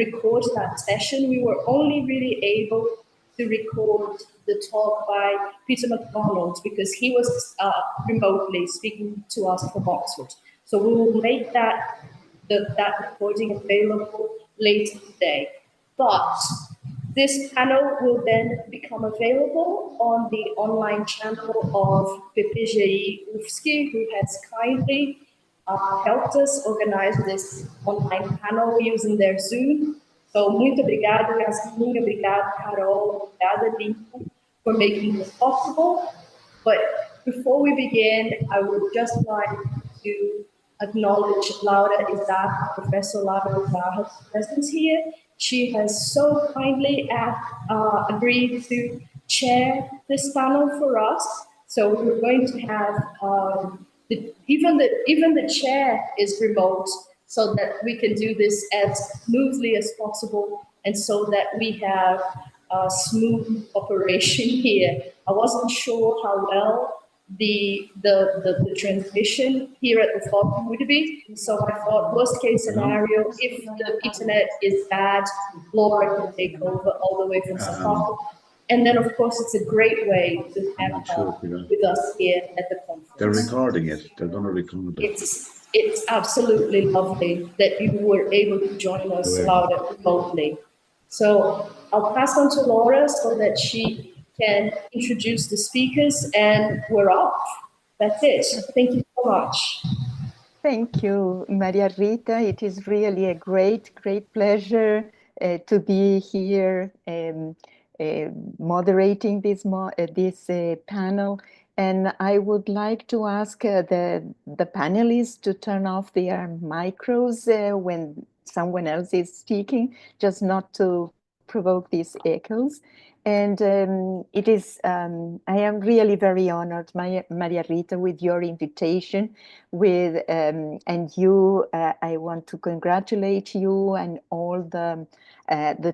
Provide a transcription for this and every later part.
record that session. We were only really able to record the talk by Peter MacDonald because he was remotely speaking to us from Oxford. So we will make that recording available later today. But this panel will then become available on the online channel of Pepe Ufsky, who has kindly helped us organize this online panel using their Zoom. So, muito obrigado, Yasmin, obrigado, Carol, obrigada, Lincoln, for making this possible. But before we begin, I would just like to acknowledge Laura Izarra, Professor Laura Izarra's presence here. She has so kindly agreed to chair this panel for us. So we're going to have even the chair is remote, so that we can do this as smoothly as possible, and so that we have a smooth operation here. I wasn't sure how well the transmission here at the forum would be, so I thought worst case scenario, if the internet is bad, Laura can take over all the way from Sao Paulo. And then, of course, it's a great way to have her with us here at the conference. They're recording it. They're going to record it. It's absolutely lovely that you were able to join us remotely. So I'll pass on to Laura so that she can introduce the speakers, and we're off. That's it. Thank you so much. Thank you, Maria Rita. It is really a great pleasure to be here moderating this panel. And I would like to ask the panelists to turn off their micros when someone else is speaking, just not to provoke these echoes. And it is, I am really very honored, Maria Rita, with your invitation, and you, I want to congratulate you and all the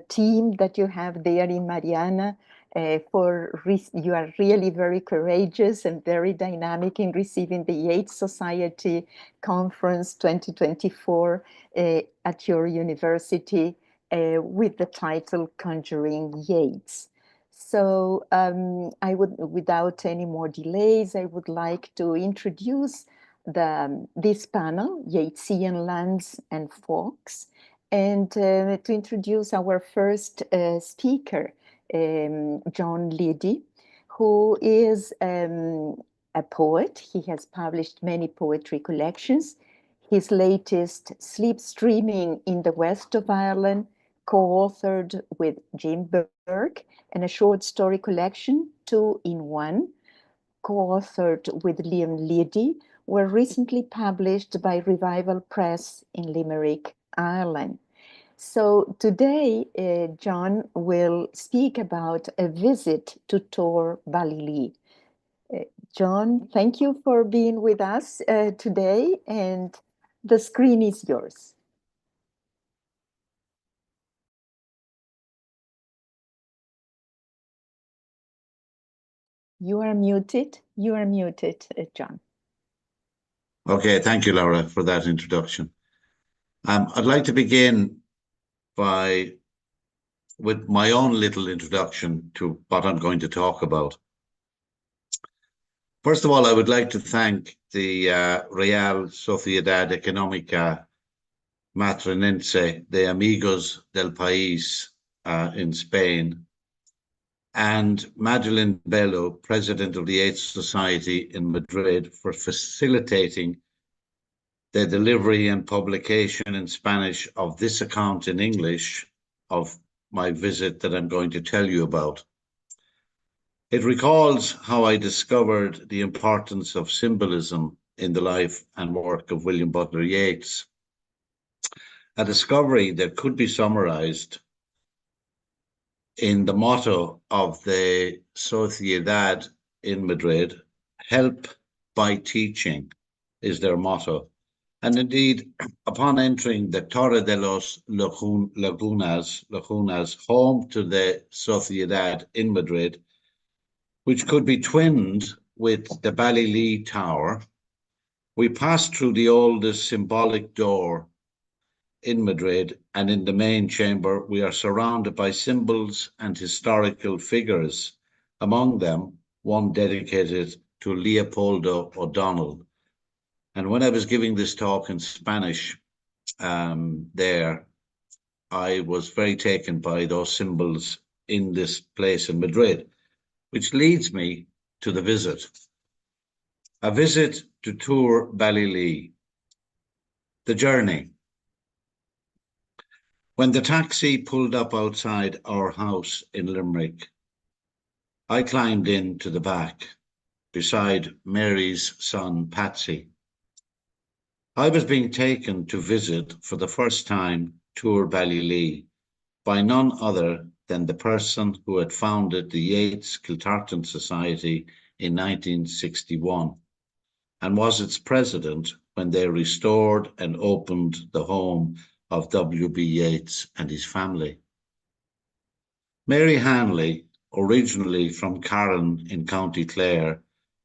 team that you have there in Mariana. You are really very courageous and very dynamic in receiving the Yeats Society Conference 2024 at your university with the title Conjuring Yeats. So I would, without any more delays, I would like to introduce this panel, Yeatsian Lands and Folks, and to introduce our first speaker, John Liddy, who is a poet. He has published many poetry collections. His latest, Sleep Streaming in the West of Ireland, co-authored with Jim Burke, and a short story collection, 2 in 1, co-authored with Liam Liddy, were recently published by Revival Press in Limerick, Ireland. So today, John will speak about a visit to Tor Ballylee. John, thank you for being with us today, and the screen is yours. You are muted. You are muted, John. Okay, thank you, Laura, for that introduction. I'd like to begin with my own little introduction to what I'm going to talk about. First of all, I would like to thank the Real Sociedad Económica Matrinense de Amigos del País in Spain, and Madeleine Bello, President of the Yeats Society in Madrid, for facilitating the delivery and publication in Spanish of this account in English of my visit that I'm going to tell you about. It recalls how I discovered the importance of symbolism in the life and work of William Butler Yeats, a discovery that could be summarized in the motto of the Sociedad in Madrid, "Help by teaching," is their motto. And indeed, upon entering the Torre de los Lagunas, home to the Sociedad in Madrid, which could be twinned with the Ballylee Tower, we passed through the oldest symbolic door in Madrid, and in the main chamber, we are surrounded by symbols and historical figures, among them one dedicated to Leopoldo O'Donnell. And when I was giving this talk in Spanish there, I was very taken by those symbols in this place in Madrid, which leads me to the visit. A visit to Tour Ballylee. The journey. When the taxi pulled up outside our house in Limerick, I climbed in to the back beside Mary's son, Patsy. I was being taken to visit for the first time Tour Ballylee by none other than the person who had founded the Yeats Society in 1961 and was its president when they restored and opened the home of W.B. Yeats and his family. Mary Hanley, originally from Carron in County Clare,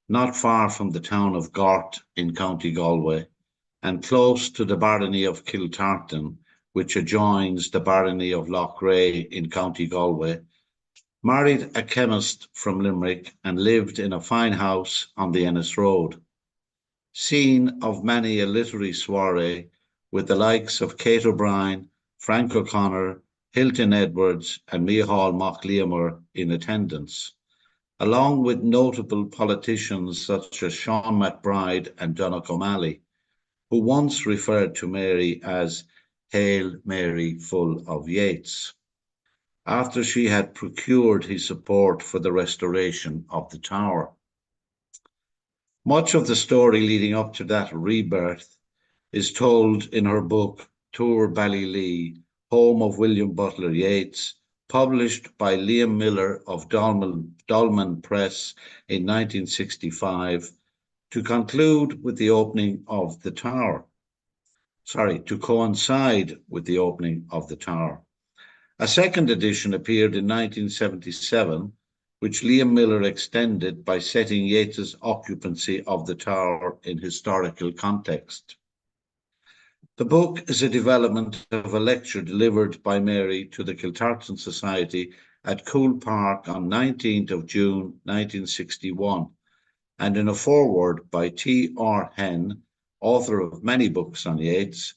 not far from the town of Gort in County Galway, and close to the barony of Kiltartan, which adjoins the barony of Loughrea in County Galway, married a chemist from Limerick and lived in a fine house on the Ennis Road. Scene of many a literary soiree with the likes of Kate O'Brien, Frank O'Connor, Hilton Edwards and Micheál Mac Liammar in attendance, along with notable politicians such as Sean MacBride and Donogh O'Malley, who once referred to Mary as Hail Mary full of Yeats, after she had procured his support for the restoration of the tower. Much of the story leading up to that rebirth is told in her book, Tour Ballylee, Home of William Butler Yeats, published by Liam Miller of Dolman Press in 1965, to conclude with the opening of the tower. To coincide with the opening of the tower. A second edition appeared in 1977, which Liam Miller extended by setting Yeats's occupancy of the tower in historical context. The book is a development of a lecture delivered by Mary to the Kiltartan Society at Coole Park on 19th of June 1961, and in a foreword by T.R. Henn, author of many books on Yeats,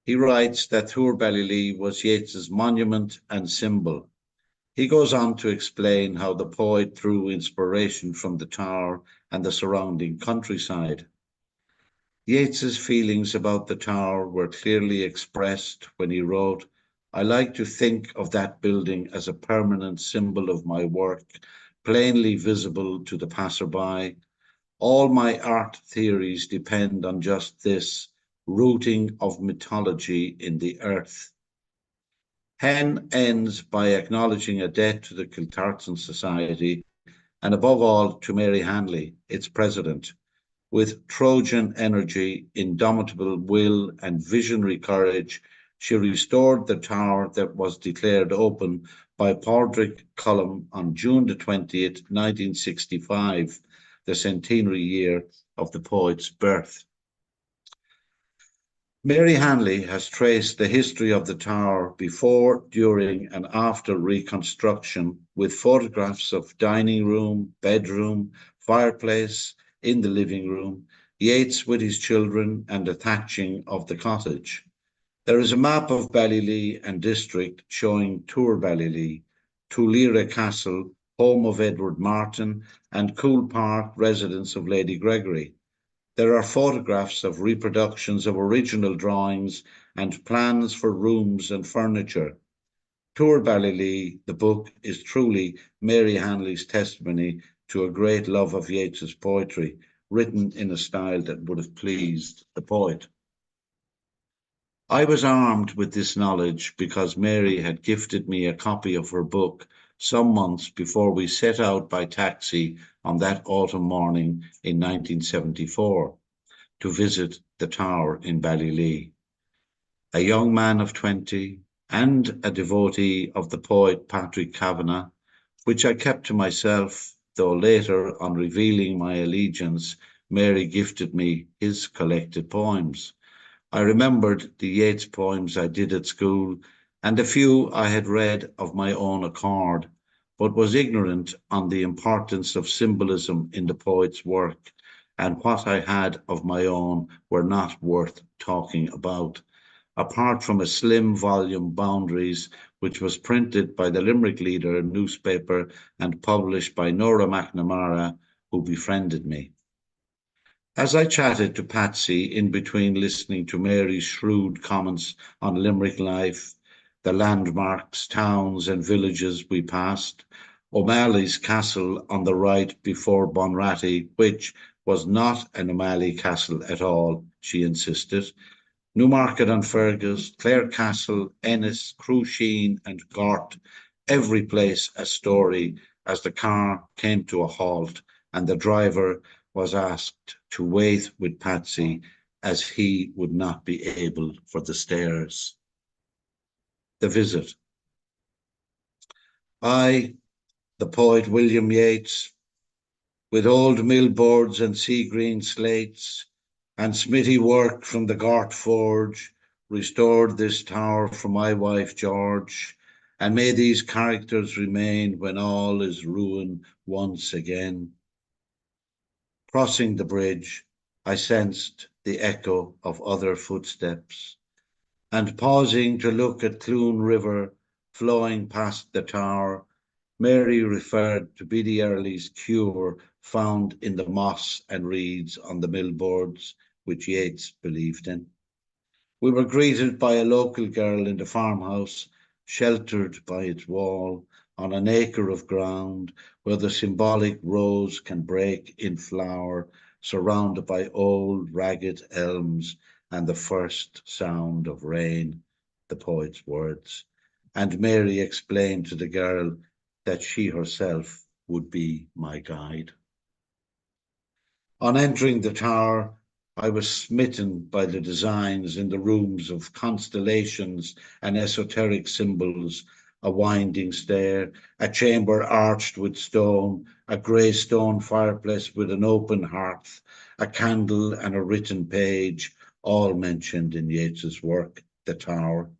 he writes that Tour Ballylee was Yeats's monument and symbol. He goes on to explain how the poet drew inspiration from the tower and the surrounding countryside. Yeats's feelings about the tower were clearly expressed when he wrote, "I like to think of that building as a permanent symbol of my work, plainly visible to the passerby. All my art theories depend on just this, rooting of mythology in the earth." Henn ends by acknowledging a debt to the Kiltartan Society and above all to Mary Hanley, its president. With Trojan energy, indomitable will and visionary courage, she restored the tower that was declared open by Padraig Cullum on June the 20th, 1965, the centenary year of the poet's birth. Mary Hanley has traced the history of the tower before, during, and after reconstruction with photographs of dining room, bedroom, fireplace in the living room, Yeats with his children, and the thatching of the cottage. There is a map of Ballylee and district showing Tour Ballylee, Tulare Castle, home of Edward Martin, and Coole Park, residence of Lady Gregory. There are photographs of reproductions of original drawings and plans for rooms and furniture. Tour Ballylee, the book, is truly Mary Hanley's testimony to a great love of Yeats's poetry, written in a style that would have pleased the poet. I was armed with this knowledge because Mary had gifted me a copy of her book some months before we set out by taxi on that autumn morning in 1974 to visit the tower in Ballylee. A young man of 20 and a devotee of the poet Patrick Kavanagh, which I kept to myself, though later, on revealing my allegiance, Mary gifted me his collected poems. I remembered the Yeats poems I did at school and a few I had read of my own accord, but was ignorant on the importance of symbolism in the poet's work, and what I had of my own were not worth talking about, apart from a slim volume, Boundaries, which was printed by the Limerick Leader newspaper and published by Nora McNamara, who befriended me. As I chatted to Patsy in between listening to Mary's shrewd comments on Limerick life, the landmarks, towns and villages we passed, O'Malley's castle on the right before Bunratty, which was not an O'Malley castle at all, she insisted, Newmarket on Fergus, Clare Castle, Ennis, Crusheen and Gort, every place a story as the car came to a halt and the driver was asked to wait with Patsy as he would not be able for the stairs. The visit. I, the poet William Yeats, with old mill boards and sea green slates and smithy work from the Gort forge, restored this tower for my wife George, and may these characters remain when all is ruin once again. Crossing the bridge, I sensed the echo of other footsteps, and pausing to look at Clune River flowing past the tower, Mary referred to Biddy Early's cure found in the moss and reeds on the millboards, which Yeats believed in. We were greeted by a local girl in the farmhouse, sheltered by its wall, on an acre of ground where the symbolic rose can break in flower, surrounded by old ragged elms and the first sound of rain, the poet's words. And Mary explained to the girl that she herself would be my guide. On entering the tower, I was smitten by the designs in the rooms of constellations and esoteric symbols, a winding stair, a chamber arched with stone, a grey stone fireplace with an open hearth, a candle and a written page, all mentioned in Yeats's work, The Tower.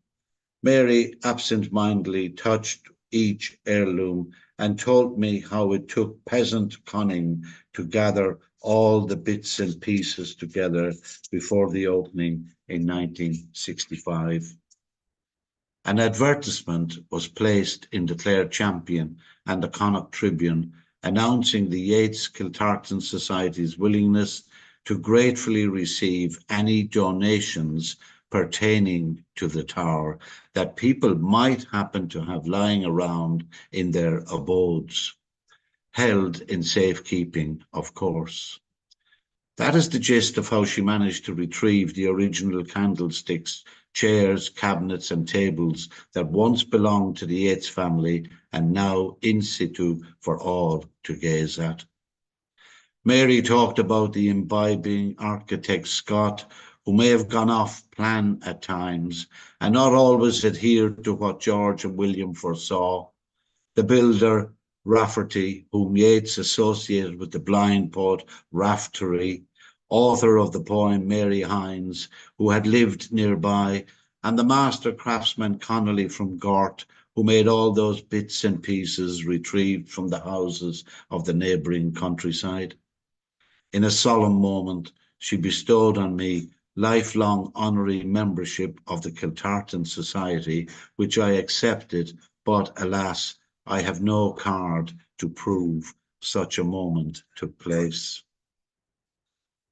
Mary absent-mindedly touched each heirloom and told me how it took peasant cunning to gather all the bits and pieces together before the opening in 1965. An advertisement was placed in the Clare Champion and the Connacht Tribune announcing the Yeats Kiltartan Society's willingness to gratefully receive any donations pertaining to the tower that people might happen to have lying around in their abodes, held in safekeeping, of course. That is the gist of how she managed to retrieve the original candlesticks, chairs, cabinets and tables that once belonged to the Yeats family and now in situ for all to gaze at. Mary talked about the imbibing architect Scott, who may have gone off plan at times and not always adhered to what George and William foresaw. The builder, Rafferty, whom Yeats associated with the blind poet Raftery, author of the poem Mary Hines, who had lived nearby, and the master craftsman Connolly from Gort, who made all those bits and pieces retrieved from the houses of the neighbouring countryside. In a solemn moment, she bestowed on me lifelong honorary membership of the Kiltartan Society, which I accepted, but alas, I have no card to prove such a moment took place.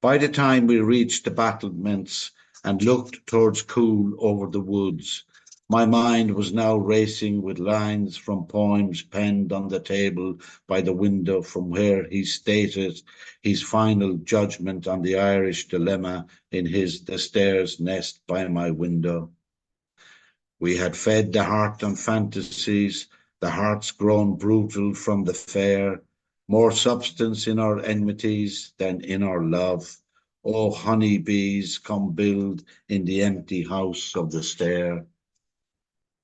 By the time we reached the battlements and looked towards Cool over the woods, my mind was now racing with lines from poems penned on the table by the window from where he stated his final judgment on the Irish dilemma in his The Stairs Nest by My Window. We had fed the heart on fantasies, the heart's grown brutal from the fair, more substance in our enmities than in our love. Oh, honey bees, come build in the empty house of the stair.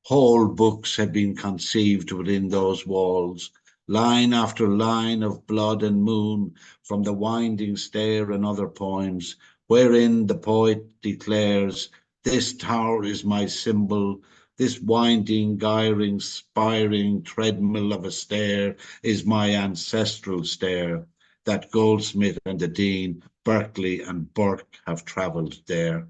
Whole books had been conceived within those walls, line after line of Blood and Moon from the Winding Stair and other poems, wherein the poet declares, "This tower is my symbol, this winding, gyring, spiring treadmill of a stair is my ancestral stair, that Goldsmith and the Dean, Berkeley and Burke have travelled there."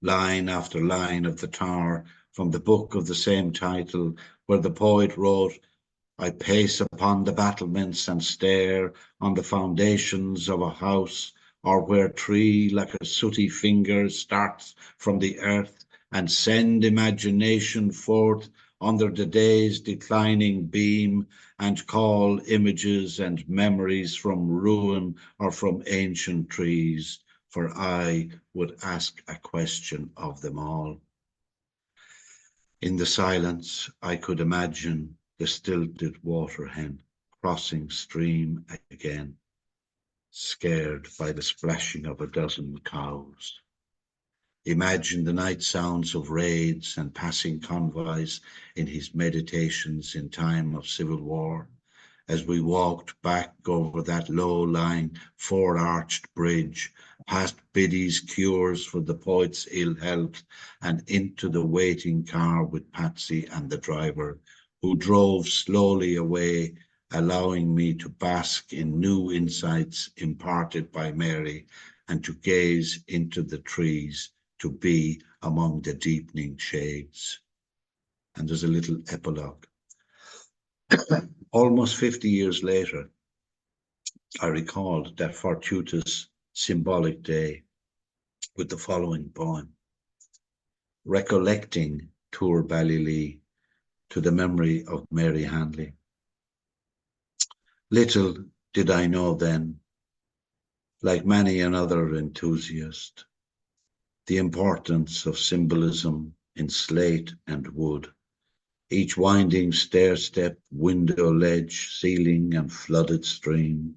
Line after line of the tower from the book of the same title, where the poet wrote, "I pace upon the battlements and stare on the foundations of a house, or where tree like a sooty finger starts from the earth, and send imagination forth under the day's declining beam, and call images and memories from ruin or from ancient trees, for I would ask a question of them all." In the silence, I could imagine the stilted water hen crossing stream again, scared by the splashing of a dozen cows. Imagine the night sounds of raids and passing convoys in his meditations in time of civil war, as we walked back over that low-lying, four-arched bridge, past Biddy's cures for the poet's ill health, and into the waiting car with Patsy and the driver, who drove slowly away, allowing me to bask in new insights imparted by Mary, and to gaze into the trees, to be among the deepening shades. And there's a little epilogue. Almost 50 years later, I recalled that fortuitous symbolic day with the following poem, recollecting Tour Ballylee to the memory of Mary Handley. Little did I know then, like many another enthusiast, the importance of symbolism in slate and wood, each winding stair-step, window ledge, ceiling and flooded stream,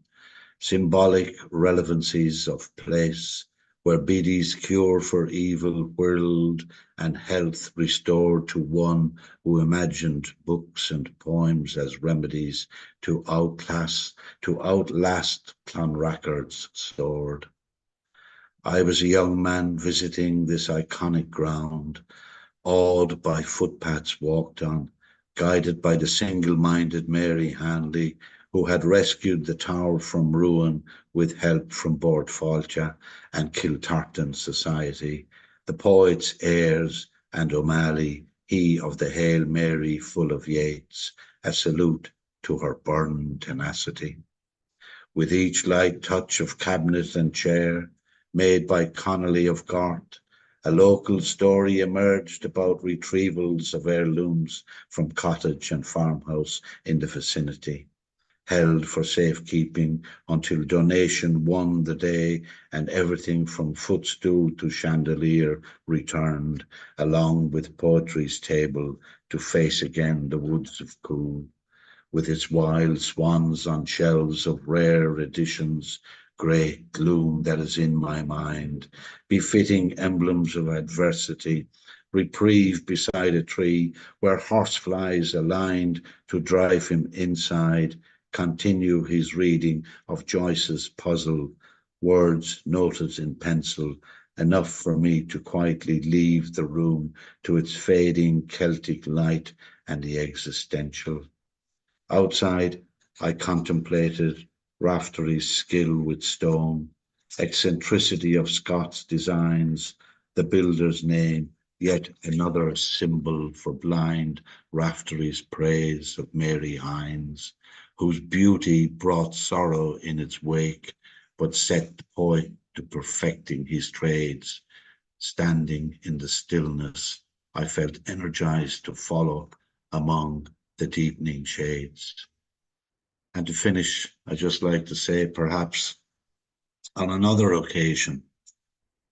symbolic relevancies of place, where Biddy's cure for evil whirled and health restored to one who imagined books and poems as remedies to outlast Clonrackards' sword. I was a young man visiting this iconic ground, awed by footpaths walked on, guided by the single-minded Mary Handley, who had rescued the tower from ruin with help from Bord Fáilte and Kiltartan Society, the poet's heirs and O'Malley, he of the Hail Mary full of Yeats, a salute to her burning tenacity. With each light touch of cabinet and chair, made by Connolly of Gort, a local story emerged about retrievals of heirlooms from cottage and farmhouse in the vicinity, held for safekeeping until donation won the day and everything from footstool to chandelier returned, along with poetry's table, to face again the woods of Cool, with its wild swans on shelves of rare editions, great gloom that is in my mind, befitting emblems of adversity, reprieve beside a tree where horseflies aligned to drive him inside, continue his reading of Joyce's puzzle, words noted in pencil, enough for me to quietly leave the room to its fading Celtic light and the existential. Outside, I contemplated Raftery's skill with stone, eccentricity of Scott's designs, the builder's name, yet another symbol for blind Raftery's praise of Mary Hines, whose beauty brought sorrow in its wake, but set the poet to perfecting his trades. Standing in the stillness, I felt energized to follow among the deepening shades. And to finish, I'd just like to say, perhaps on another occasion,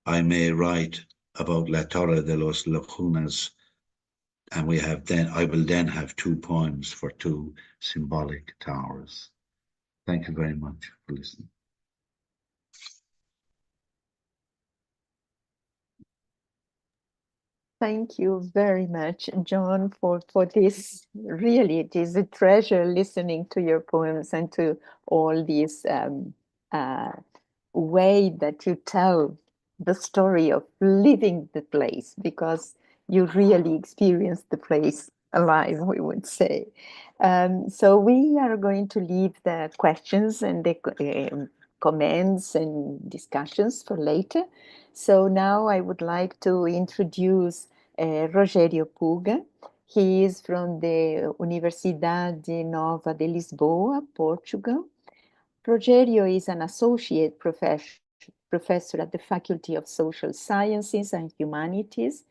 I may write about La Torre de los Lagunas, and I will then have two poems for two symbolic towers. Thank you very much for listening. Thank you very much, John, for this. Really, it is a treasure listening to your poems and to all these way that you tell the story of living the place, because you really experience the place alive, we would say. So we are going to leave the questions and the comments and discussions for later. So now I would like to introduce Rogério Puga. He is from the Universidade Nova de Lisboa, Portugal. Rogério is an associate professor at the Faculty of Social Sciences and Humanities,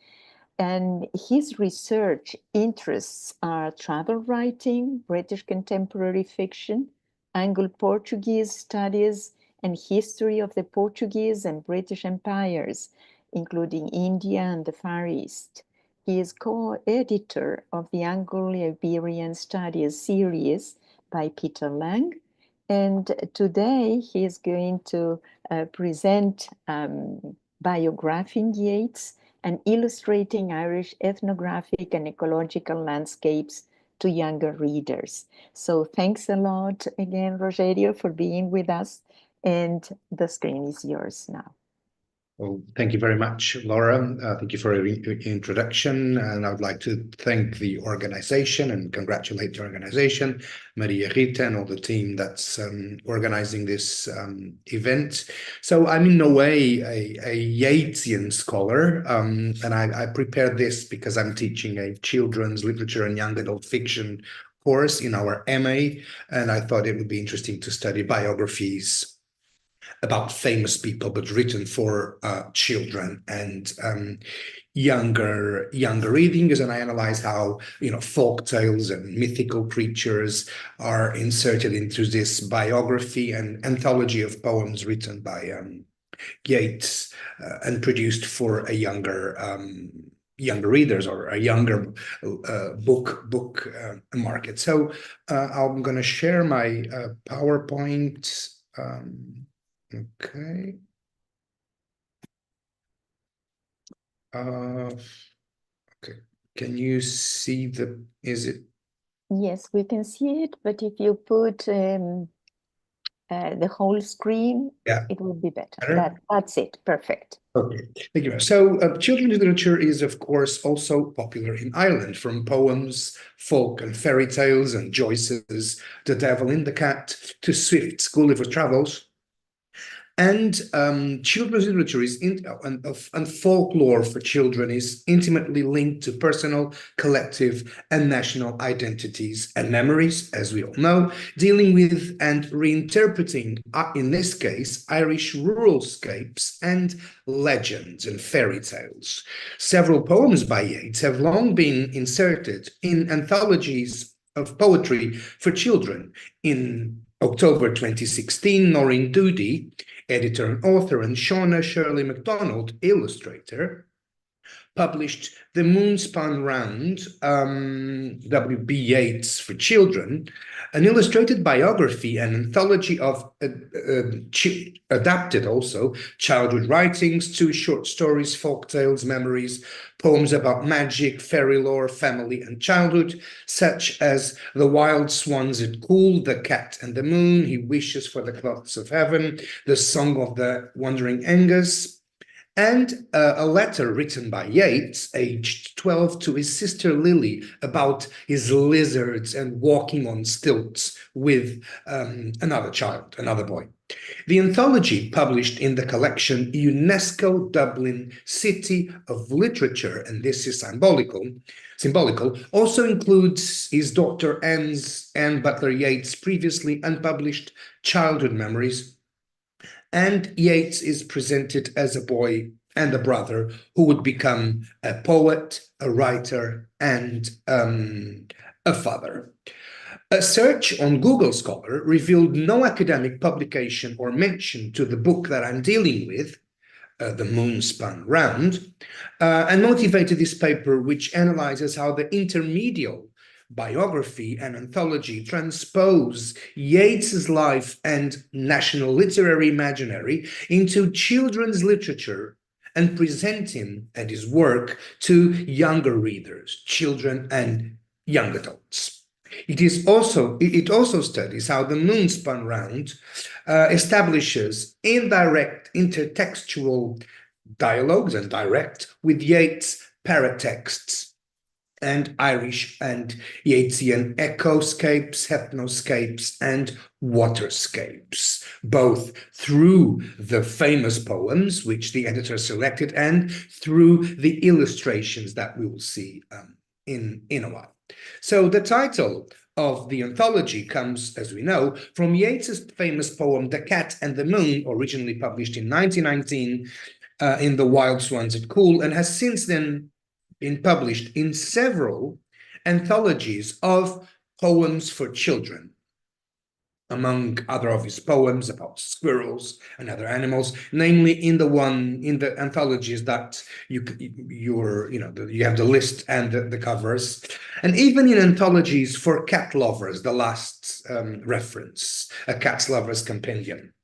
and his research interests are travel writing, British contemporary fiction, Anglo-Portuguese studies, and history of the Portuguese and British empires, including India and the Far East. He is co-editor of the Anglo-Iberian Studies series by Peter Lang, and today he is going to present Biographing Yeats and illustrating Irish ethnographic and ecological landscapes to younger readers. So thanks a lot again, Rogério, for being with us, and the screen is yours now. Well, thank you very much, Laura. Thank you for your introduction. And I would like to thank the organization and congratulate the organization, Maria Rita, and all the team that's organizing this event. So I'm in no way a Yeatsian scholar, and I prepared this because I'm teaching a children's literature and young adult fiction course in our MA, and I thought it would be interesting to study biographies about famous people, but written for children and younger readings. And I analyze how folk tales and mythical creatures are inserted into this biography and anthology of poems written by Yeats and produced for a younger readers or a younger book market. So I'm going to share my PowerPoint. Okay. Okay. Can you see is it? Yes, we can see it, but if you put the whole screen, Yeah, it would be better. That's it. Perfect. Okay, thank you. So children's literature is, of course, also popular in Ireland, from poems, folk and fairy tales and Joyce's The Devil in the Cat to Swift's Gulliver Travels. And children's literature and folklore for children is intimately linked to personal, collective, and national identities and memories, as we all know, dealing with and reinterpreting, in this case, Irish rural scapes and legends and fairy tales. Several poems by Yeats have long been inserted in anthologies of poetry for children. In October 2016, Noreen Doody, editor and author, and Shauna Shirley MacDonald, illustrator, published The Moonspun Round, W.B. Yeats for Children, an illustrated biography and anthology of adapted also childhood writings, 2 short stories, folk tales, memories, poems about magic, fairy lore, family, and childhood, such as The Wild Swans at Cool, The Cat and the Moon, He Wishes for the Cloths of Heaven, The Song of the Wandering Angus, and a letter written by Yeats, aged 12, to his sister Lily about his lizards and walking on stilts with another boy. The anthology, published in the collection UNESCO Dublin City of Literature, and this is symbolical, also includes his daughter Anne Butler Yeats' previously unpublished childhood memories, and Yeats is presented as a boy and a brother who would become a poet, a writer, and a father. A search on Google Scholar revealed no academic publication or mention to the book that I'm dealing with, The Moonspun Round, and motivated this paper, which analyzes how the intermedial biography and anthology transpose Yeats's life and national literary imaginary into children's literature and present him and his work to younger readers, children and young adults. It also studies how the moon spun round establishes indirect intertextual dialogues and direct with Yeats' paratexts and Irish and Yeatsian echoscapes, hypnoscapes, and waterscapes, both through the famous poems which the editor selected and through the illustrations that we will see in a while. So the title of the anthology comes, as we know, from Yeats's famous poem The Cat and the Moon, originally published in 1919 in The Wild Swans at Cool, and has since then been published in several anthologies of poems for children. Among other of his poems about squirrels and other animals, namely in the anthologies that you have the list and the covers, and even in anthologies for cat lovers, the last reference, A Cat Lover's Compendium.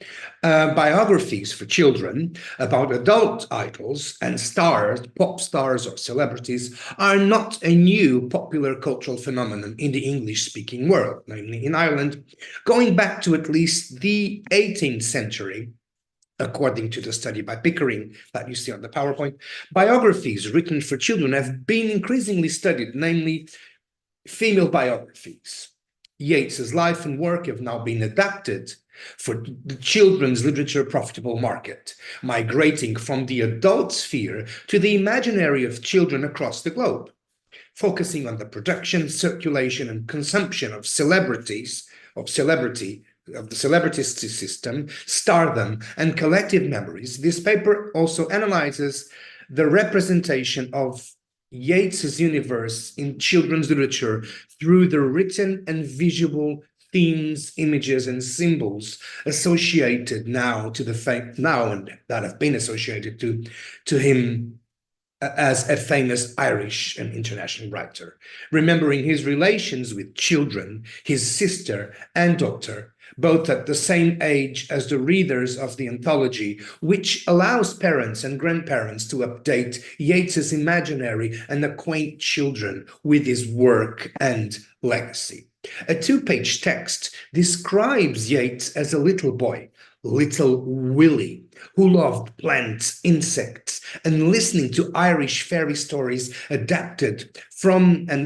Biographies for children about adult idols and stars, pop stars or celebrities, are not a new popular cultural phenomenon in the English-speaking world, namely in Ireland, going back to at least the 18th century. According to the study by Pickering that you see on the PowerPoint, biographies written for children have been increasingly studied, namely female biographies. Yeats's life and work have now been adapted for the children's literature profitable market, migrating from the adult sphere to the imaginary of children across the globe, focusing on the production, circulation, and consumption of the celebritist system, stardom, and collective memories. This paper also analyzes the representation of Yeats's universe in children's literature through the written and visual themes, images, and symbols associated now and that have been associated to him as a famous Irish and international writer, remembering his relations with children, his sister and daughter, both at the same age as the readers of the anthology, which allows parents and grandparents to update Yeats's imaginary and acquaint children with his work and legacy. A two-page text describes Yeats as a little boy, little Willie, who loved plants, insects, and listening to Irish fairy stories and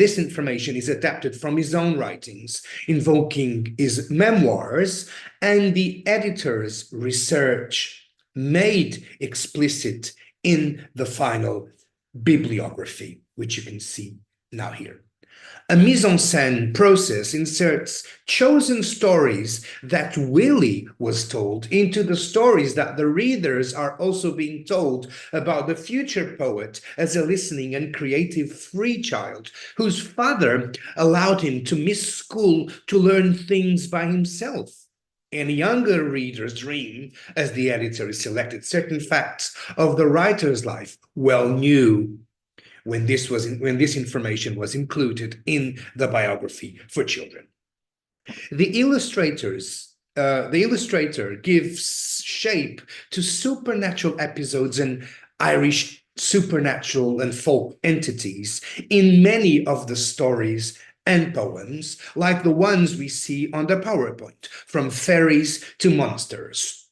this information is adapted from his own writings, invoking his memoirs and the editor's research made explicit in the final bibliography, which you can see now here. A mise-en-scène process inserts chosen stories that Willie was told into the stories that the readers are also being told about the future poet as a listening and creative free child whose father allowed him to miss school to learn things by himself. And younger readers dream, as the editor selected certain facts of the writer's life well knew when this information was included in the biography for children. The illustrator gives shape to supernatural episodes and Irish supernatural and folk entities in many of the stories and poems, like the ones we see on the PowerPoint, from fairies to monsters,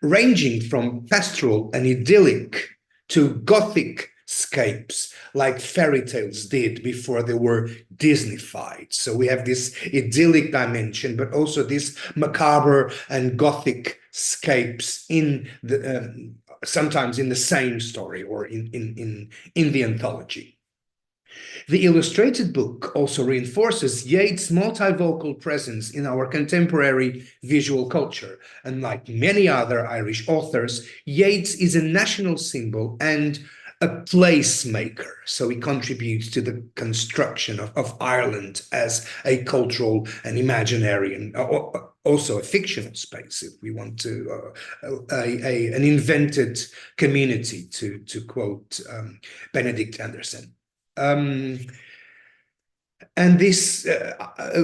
ranging from pastoral and idyllic to Gothic scapes, like fairy tales did before they were Disneyfied. So we have this idyllic dimension, but also this macabre and Gothic scapes in the sometimes in the same story or in the anthology. The illustrated book also reinforces Yeats' multivocal presence in our contemporary visual culture. And like many other Irish authors, Yeats is a national symbol and a placemaker. So he contributes to the construction of Ireland as a cultural and imaginary and also a fictional space, if we want to, an invented community, to quote Benedict Anderson. And this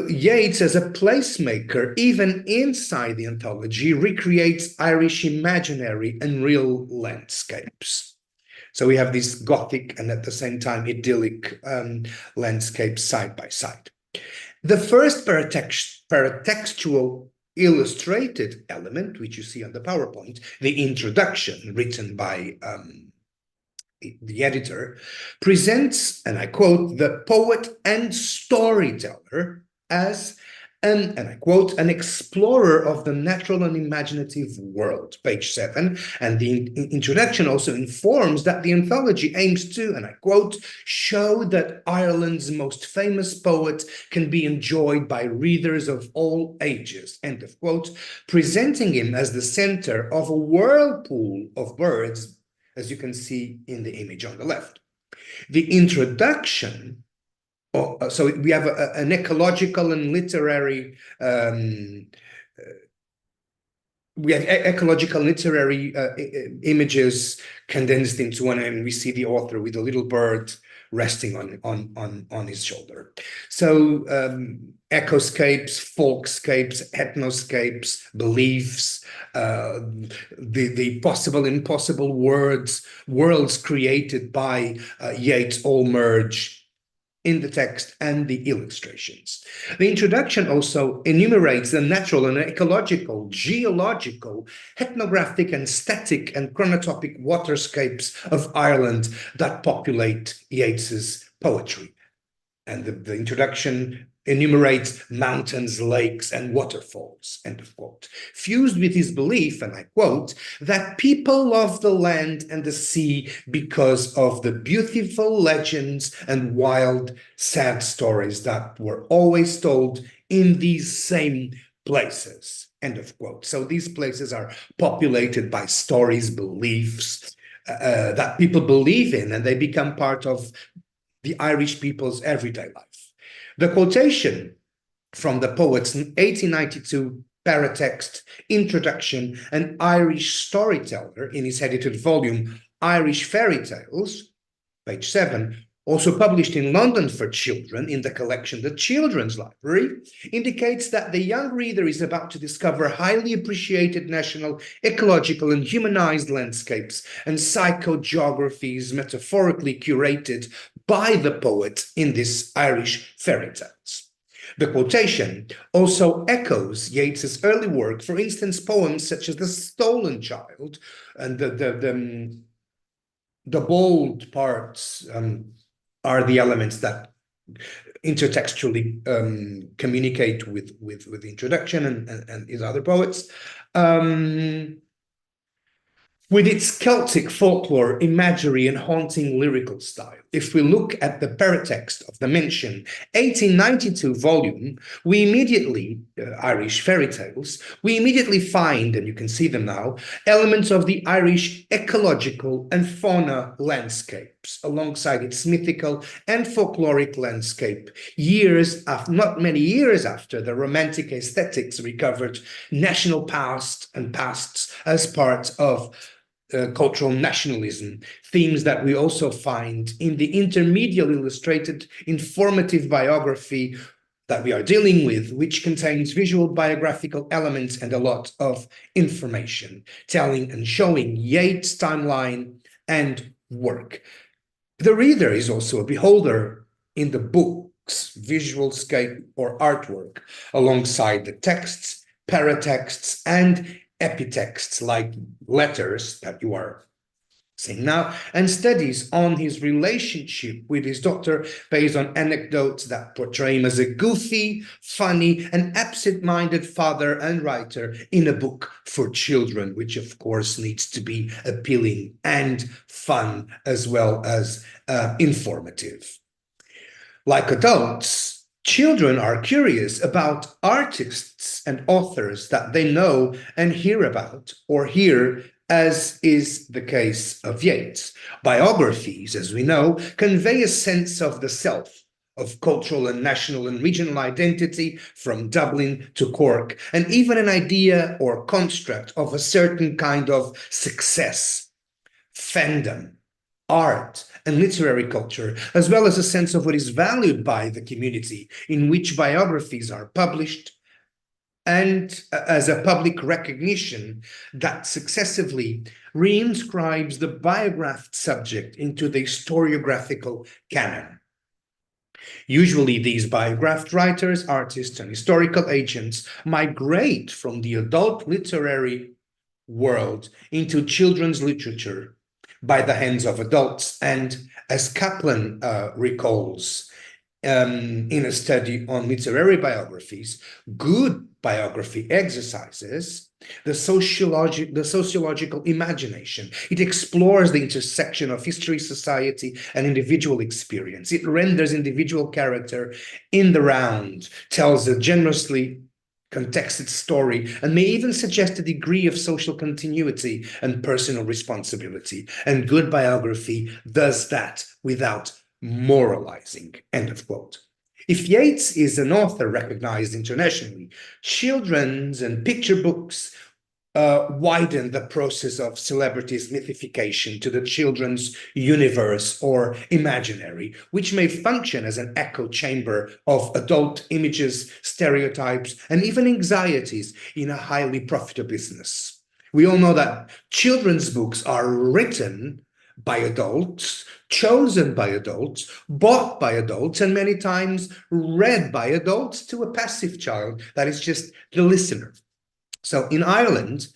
Yeats, as a placemaker, even inside the anthology, recreates Irish imaginary and real landscapes. So we have this Gothic and at the same time idyllic landscapes side by side. The first paratextual illustrated element, which you see on the PowerPoint, the introduction written by the editor, presents, and I quote, the poet and storyteller as and I quote, an explorer of the natural and imaginative world, page 7. And the introduction also informs that the anthology aims to, and I quote, show that Ireland's most famous poet can be enjoyed by readers of all ages, end of quote, presenting him as the center of a whirlpool of words, as you can see in the image on the left. The introduction, so we have an ecological and literary, images condensed into one, and we see the author with a little bird resting on his shoulder. So ecoscapes, folkscapes, ethnoscapes, beliefs, the possible and impossible worlds created by Yeats all merge in the text and the illustrations. The introduction also enumerates the natural and ecological, geological, ethnographic and static and chronotopic waterscapes of Ireland that populate Yeats's poetry. And the introduction enumerates mountains, lakes, and waterfalls, end of quote, fused with his belief, and I quote, that people love the land and the sea because of the beautiful legends and wild, sad stories that were always told in these same places, end of quote. So these places are populated by stories, beliefs that people believe in, and they become part of the Irish people's everyday life. The quotation from the poet's 1892 paratext introduction, An Irish Storyteller, in his edited volume, Irish Fairy Tales, page 7, also published in London for children in the collection The Children's Library, indicates that the young reader is about to discover highly appreciated national, ecological, and humanized landscapes and psychogeographies metaphorically curated by the poet in this Irish fairy tales. The quotation also echoes Yeats's early work, for instance, poems such as The Stolen Child, and the bold parts are the elements that intertextually communicate with the introduction and his other poets. With its Celtic folklore, imagery, and haunting lyrical style. If we look at the paratext of the mentioned 1892 volume, we immediately, Irish Fairy Tales, we immediately find, and you can see them now, elements of the Irish ecological and fauna landscapes, alongside its mythical and folkloric landscape, not many years after the Romantic aesthetics recovered national pasts as part of cultural nationalism, themes that we also find in the intermediate illustrated informative biography that we are dealing with, which contains visual biographical elements and a lot of information, telling and showing Yeats' timeline and work. The reader is also a beholder in the book's visual scape or artwork, alongside the texts, paratexts, and epitexts like letters that you are seeing now, and studies on his relationship with his daughter based on anecdotes that portray him as a goofy, funny, and absent-minded father and writer in a book for children, which of course needs to be appealing and fun as well as informative. Like adults, children are curious about artists and authors that they know and hear about or hear, as is the case of Yeats. Biographies, as we know, convey a sense of the self, of cultural and national and regional identity from Dublin to Cork, and even an idea or construct of a certain kind of success, fandom, art, and literary culture, as well as a sense of what is valued by the community in which biographies are published, and as a public recognition that successively reinscribes the biographed subject into the historiographical canon. Usually these biographed writers, artists, and historical agents migrate from the adult literary world into children's literature by the hands of adults. And as Kaplan recalls in a study on literary biographies, good biography exercises the sociological imagination. It explores the intersection of history, society, and individual experience. It renders individual character in the round, tells a generously contexted story, and may even suggest a degree of social continuity and personal responsibility. And good biography does that without moralizing, end of quote. If Yeats is an author recognized internationally, children's and picture books widen the process of celebrities' mythification to the children's universe or imaginary, which may function as an echo chamber of adult images, stereotypes, and even anxieties in a highly profitable business. We all know that children's books are written by adults, chosen by adults, bought by adults, and many times read by adults to a passive child that is just the listener. So in Ireland,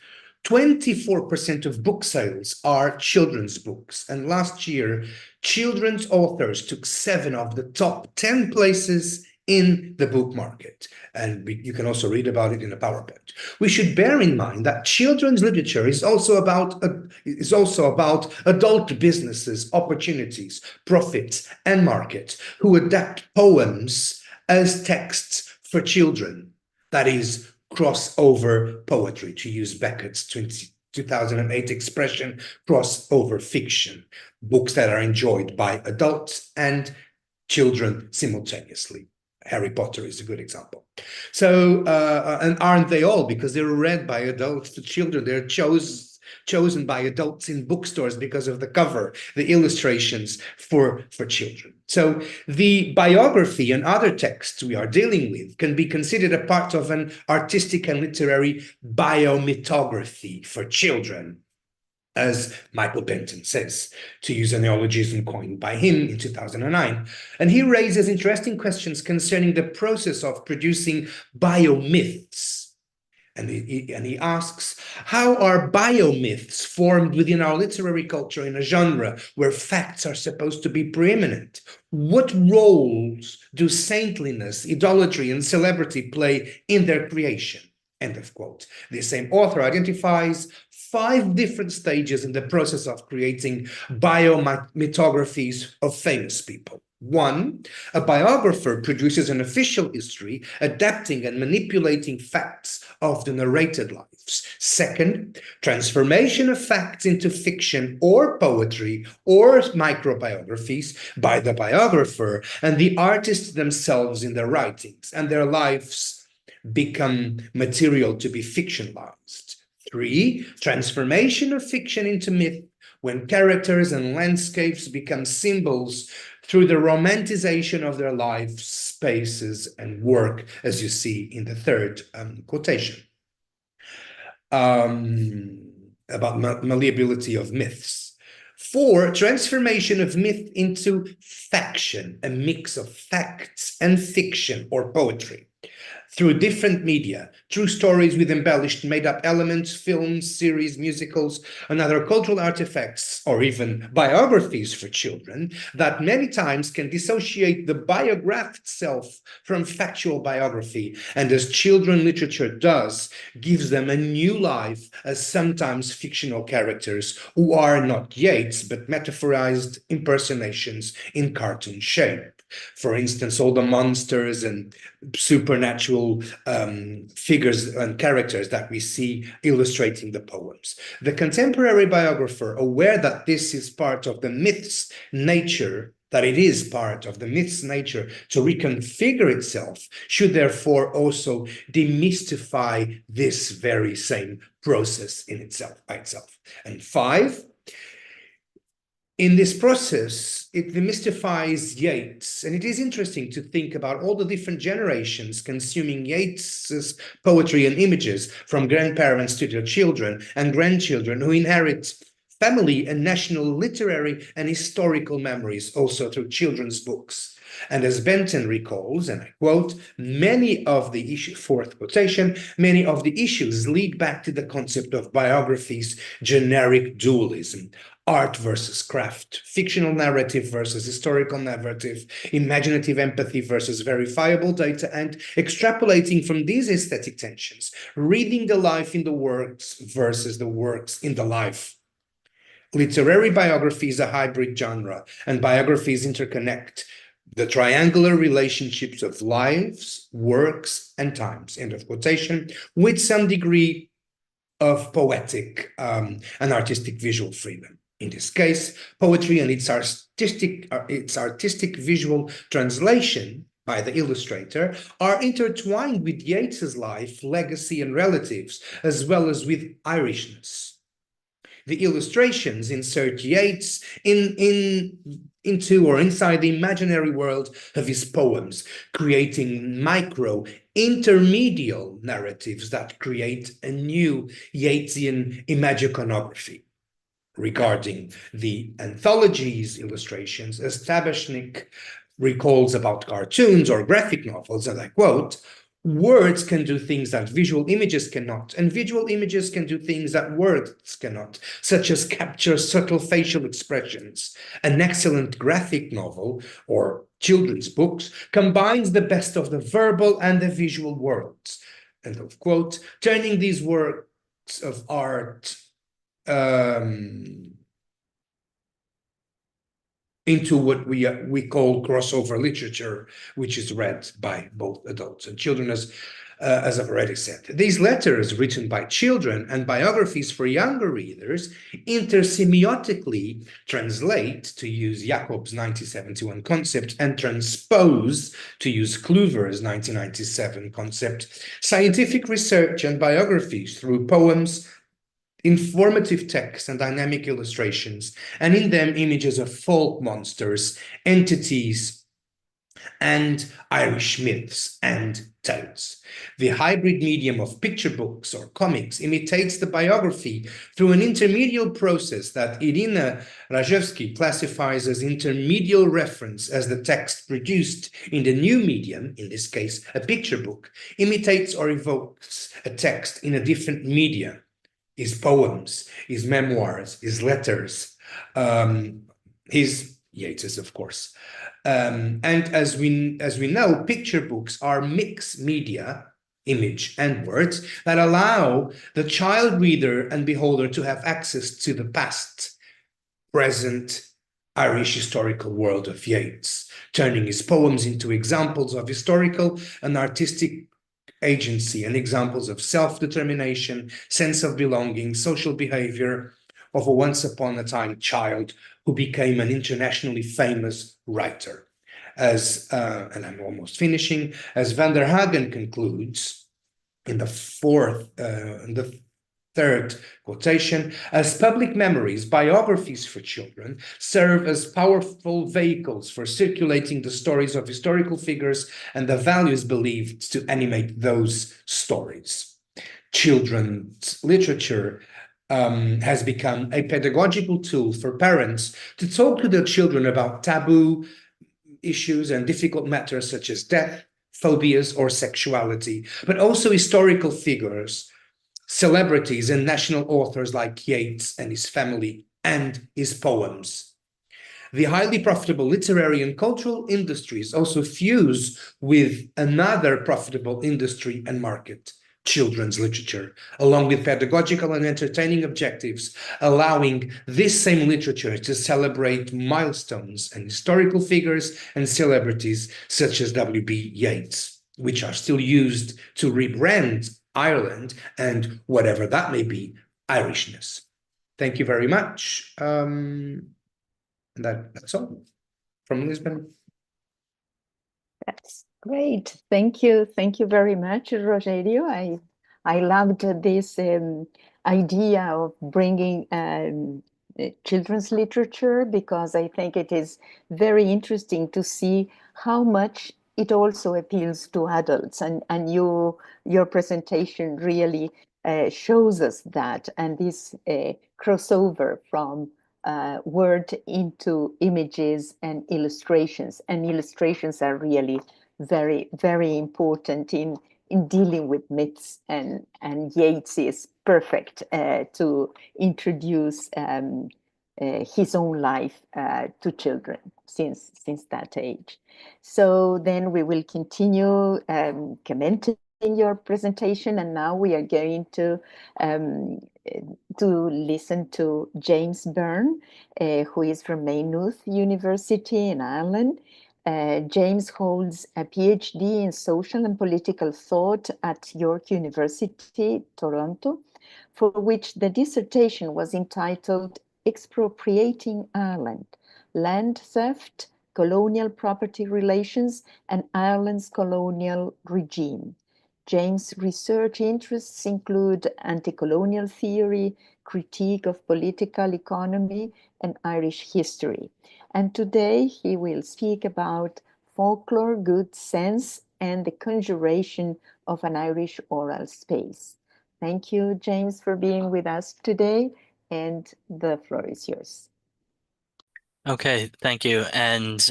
24% of book sales are children's books. And last year, children's authors took 7 of the top 10 places in the book market. And you can also read about it in a PowerPoint. We should bear in mind that children's literature is also about adult businesses, opportunities, profits, and markets who adapt poems as texts for children. That is crossover poetry, to use Beckett's 2008 expression, crossover fiction, books that are enjoyed by adults and children simultaneously. Harry Potter is a good example. So, and aren't they all? Because they're read by adults to children. They're chosen by adults in bookstores because of the cover, the illustrations for children. So the biography and other texts we are dealing with can be considered a part of an artistic and literary biomythography for children, as Michael Benton says, to use a neologism coined by him in 2009. And he raises interesting questions concerning the process of producing biomyths. And he asks, how are biomyths formed within our literary culture in a genre where facts are supposed to be preeminent? What roles do saintliness, idolatry, and celebrity play in their creation? End of quote. The same author identifies 5 different stages in the process of creating biomythographies of famous people. 1, a biographer produces an official history, adapting and manipulating facts of the narrated lives. 2nd, transformation of facts into fiction or poetry or microbiographies by the biographer and the artists themselves in their writings, and their lives become material to be fictionalized. 3, transformation of fiction into myth, when characters and landscapes become symbols through the romanticization of their lives, spaces, and work, as you see in the 3rd quotation. About malleability of myths. 4, transformation of myth into faction, a mix of facts and fiction or poetry. Through different media, true stories with embellished made-up elements, films, series, musicals, and other cultural artifacts, or even biographies for children, that many times can dissociate the biographed self from factual biography, and as children literature does, gives them a new life as sometimes fictional characters who are not Yeats, but metaphorized impersonations in cartoon shape. For instance, all the monsters and supernatural figures and characters that we see illustrating the poems. The contemporary biographer, aware that this is part of the myth's nature, that it is part of the myth's nature to reconfigure itself, should therefore also demystify this very same process in itself, by itself. And 5, in this process, it demystifies Yeats, and it is interesting to think about all the different generations consuming Yeats's poetry and images, from grandparents to their children and grandchildren, who inherit family and national literary and historical memories also through children's books. And as Benton recalls, and I quote, many of the issues, fourth quotation, many of the issues lead back to the concept of biography's generic dualism. Art versus craft, fictional narrative versus historical narrative, imaginative empathy versus verifiable data, and extrapolating from these aesthetic tensions, reading the life in the works versus the works in the life. Literary biography is a hybrid genre, and biographies interconnect the triangular relationships of lives, works, and times, end of quotation, with some degree of poetic and artistic visual freedom. In this case, poetry and its artistic visual translation by the illustrator are intertwined with Yeats's life, legacy, and relatives, as well as with Irishness. The illustrations insert Yeats into or inside the imaginary world of his poems, creating micro intermedial narratives that create a new Yeatsian imagiconography. Regarding the anthology's illustrations, as Tabashnik recalls about cartoons or graphic novels, and I quote, words can do things that visual images cannot, and visual images can do things that words cannot, such as capture subtle facial expressions. An excellent graphic novel or children's books combines the best of the verbal and the visual worlds. End of quote, turning these works of art into what we call crossover literature, which is read by both adults and children, as I've already said. These letters written by children and biographies for younger readers intersemiotically translate, to use Jacob's 1971 concept, and transpose, to use Kluver's 1997 concept, scientific research and biographies through poems, informative text and dynamic illustrations, and in them images of folk monsters, entities, and Irish myths and tales. The hybrid medium of picture books or comics imitates the biography through an intermedial process that Irina Rajewski classifies as intermedial reference, as the text produced in the new medium, in this case a picture book, imitates or evokes a text in a different medium. His poems, his memoirs, his letters, his Yeats's, of course. And as we know, picture books are mixed media, image and words, that allow the child reader and beholder to have access to the past, present Irish historical world of Yeats, turning his poems into examples of historical and artistic agency and examples of self-determination, sense of belonging, social behavior of a once-upon-a-time child who became an internationally famous writer. As, and I'm almost finishing, as Van der Hagen concludes in the third quotation, as public memories, biographies for children serve as powerful vehicles for circulating the stories of historical figures and the values believed to animate those stories. Children's literature has become a pedagogical tool for parents to talk to their children about taboo issues and difficult matters such as death, phobias, or sexuality, but also historical figures, celebrities and national authors like Yeats and his family and his poems. The highly profitable literary and cultural industries also fuse with another profitable industry and market, children's literature, along with pedagogical and entertaining objectives, allowing this same literature to celebrate milestones and historical figures and celebrities such as W.B. Yeats, which are still used to rebrand Ireland and whatever that may be, Irishness. Thank you very much. That's all from Lisbon. That's great. Thank you. Thank you very much, Rogerio. I loved this idea of bringing children's literature, because I think it is very interesting to see how much it also appeals to adults, and your presentation really shows us that, and this crossover from word into images and illustrations. And illustrations are really very, very important in dealing with myths, and Yeats is perfect to introduce his own life to children since that age. So then we will continue commenting your presentation, and now we are going to listen to James Byrne, who is from Maynooth University in Ireland. James holds a PhD in social and political thought at York University, Toronto, for which the dissertation was entitled Expropriating Ireland, Land Theft, Colonial Property Relations, and Ireland's Colonial Regime. James' research interests include anti-colonial theory, critique of political economy, and Irish history. And today he will speak about folklore, good sense, and the conjuration of an Irish oral space. Thank you, James, for being with us today, and the floor is yours. Okay, thank you. And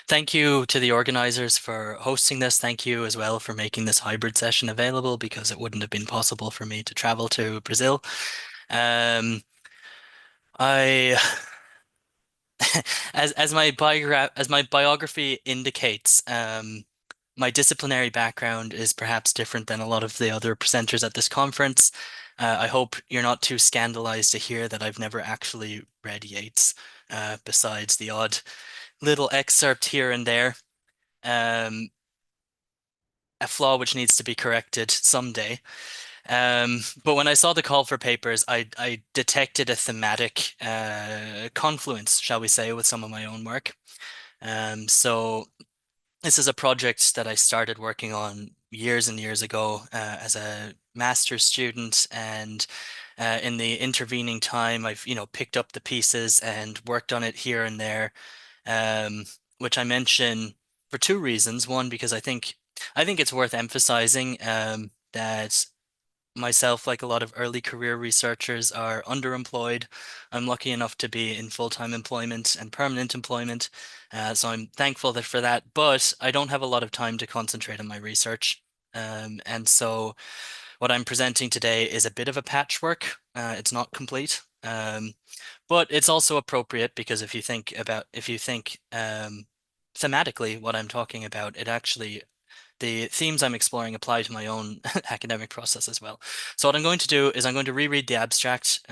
thank you to the organizers for hosting this. Thank you as well for making this hybrid session available, because it wouldn't have been possible for me to travel to Brazil. I as my biography indicates, my disciplinary background is perhaps different than a lot of the other presenters at this conference. I hope you're not too scandalized to hear that I've never actually read Yeats, besides the odd little excerpt here and there. A flaw which needs to be corrected someday. But when I saw the call for papers, I detected a thematic confluence, shall we say, with some of my own work. So this is a project that I started working on years and years ago as a master's student, and in the intervening time, I've picked up the pieces and worked on it here and there, which I mention for two reasons. One, because I think it's worth emphasizing that myself, like a lot of early career researchers, are underemployed. I'm lucky enough to be in full-time employment and permanent employment, so I'm thankful for that, but I don't have a lot of time to concentrate on my research. And so what I'm presenting today is a bit of a patchwork. It's not complete, but it's also appropriate, because if you think thematically what I'm talking about, the themes I'm exploring apply to my own academic process as well. So what I'm going to do is I'm going to reread the abstract,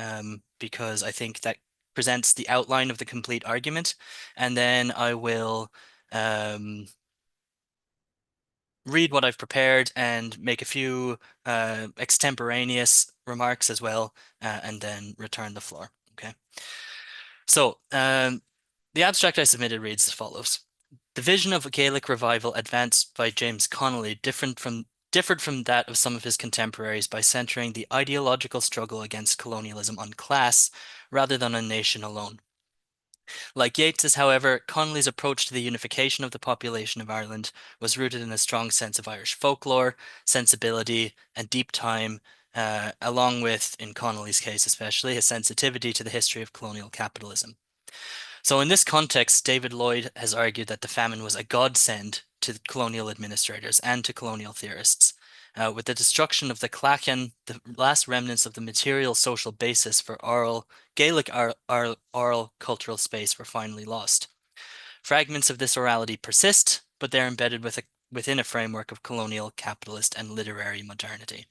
because I think that presents the outline of the complete argument, and then I will read what I've prepared and make a few extemporaneous remarks as well, and then return the floor. Okay. So the abstract I submitted reads as follows. The vision of a Gaelic revival advanced by James Connolly differed from that of some of his contemporaries by centering the ideological struggle against colonialism on class rather than on nation alone. Like Yeats's, however, Connolly's approach to the unification of the population of Ireland was rooted in a strong sense of Irish folklore, sensibility, and deep time, along with, in Connolly's case especially, a sensitivity to the history of colonial capitalism. So in this context, David Lloyd has argued that the famine was a godsend to colonial administrators and to colonial theorists. With the destruction of the Clachan, the last remnants of the material social basis for Gaelic oral cultural space were finally lost. Fragments of this orality persist, but they're embedded within a framework of colonial, capitalist, and literary modernity.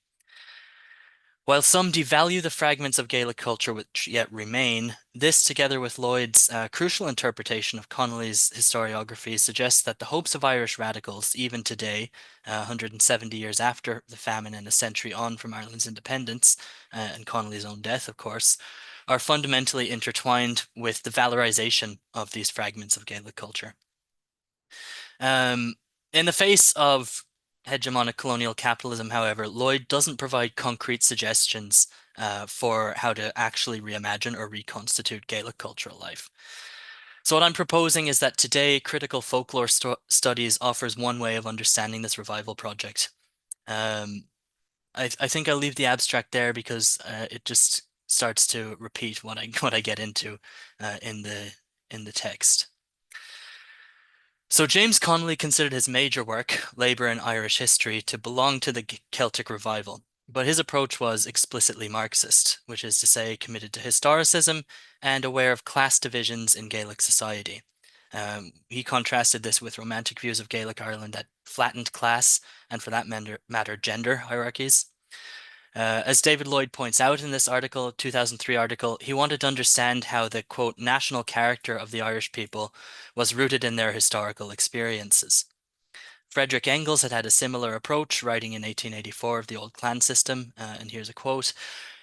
While some devalue the fragments of Gaelic culture which yet remain, this, together with Lloyd's crucial interpretation of Connolly's historiography, suggests that the hopes of Irish radicals, even today, 170 years after the famine and a century on from Ireland's independence, and Connolly's own death, of course, are fundamentally intertwined with the valorization of these fragments of Gaelic culture. In the face of hegemonic colonial capitalism, however, Lloyd doesn't provide concrete suggestions for how to actually reimagine or reconstitute Gaelic cultural life. So what I'm proposing is that today, critical folklore studies offers one way of understanding this revival project. I think I'll leave the abstract there because it just starts to repeat what I get into in the text. So James Connolly considered his major work, Labour in Irish History, to belong to the Celtic Revival, but his approach was explicitly Marxist, which is to say committed to historicism and aware of class divisions in Gaelic society. He contrasted this with romantic views of Gaelic Ireland that flattened class and, for that matter, gender hierarchies. As David Lloyd points out in this article, 2003 article, he wanted to understand how the, quote, national character of the Irish people was rooted in their historical experiences. Frederick Engels had had a similar approach, writing in 1884 of the old clan system, and here's a quote: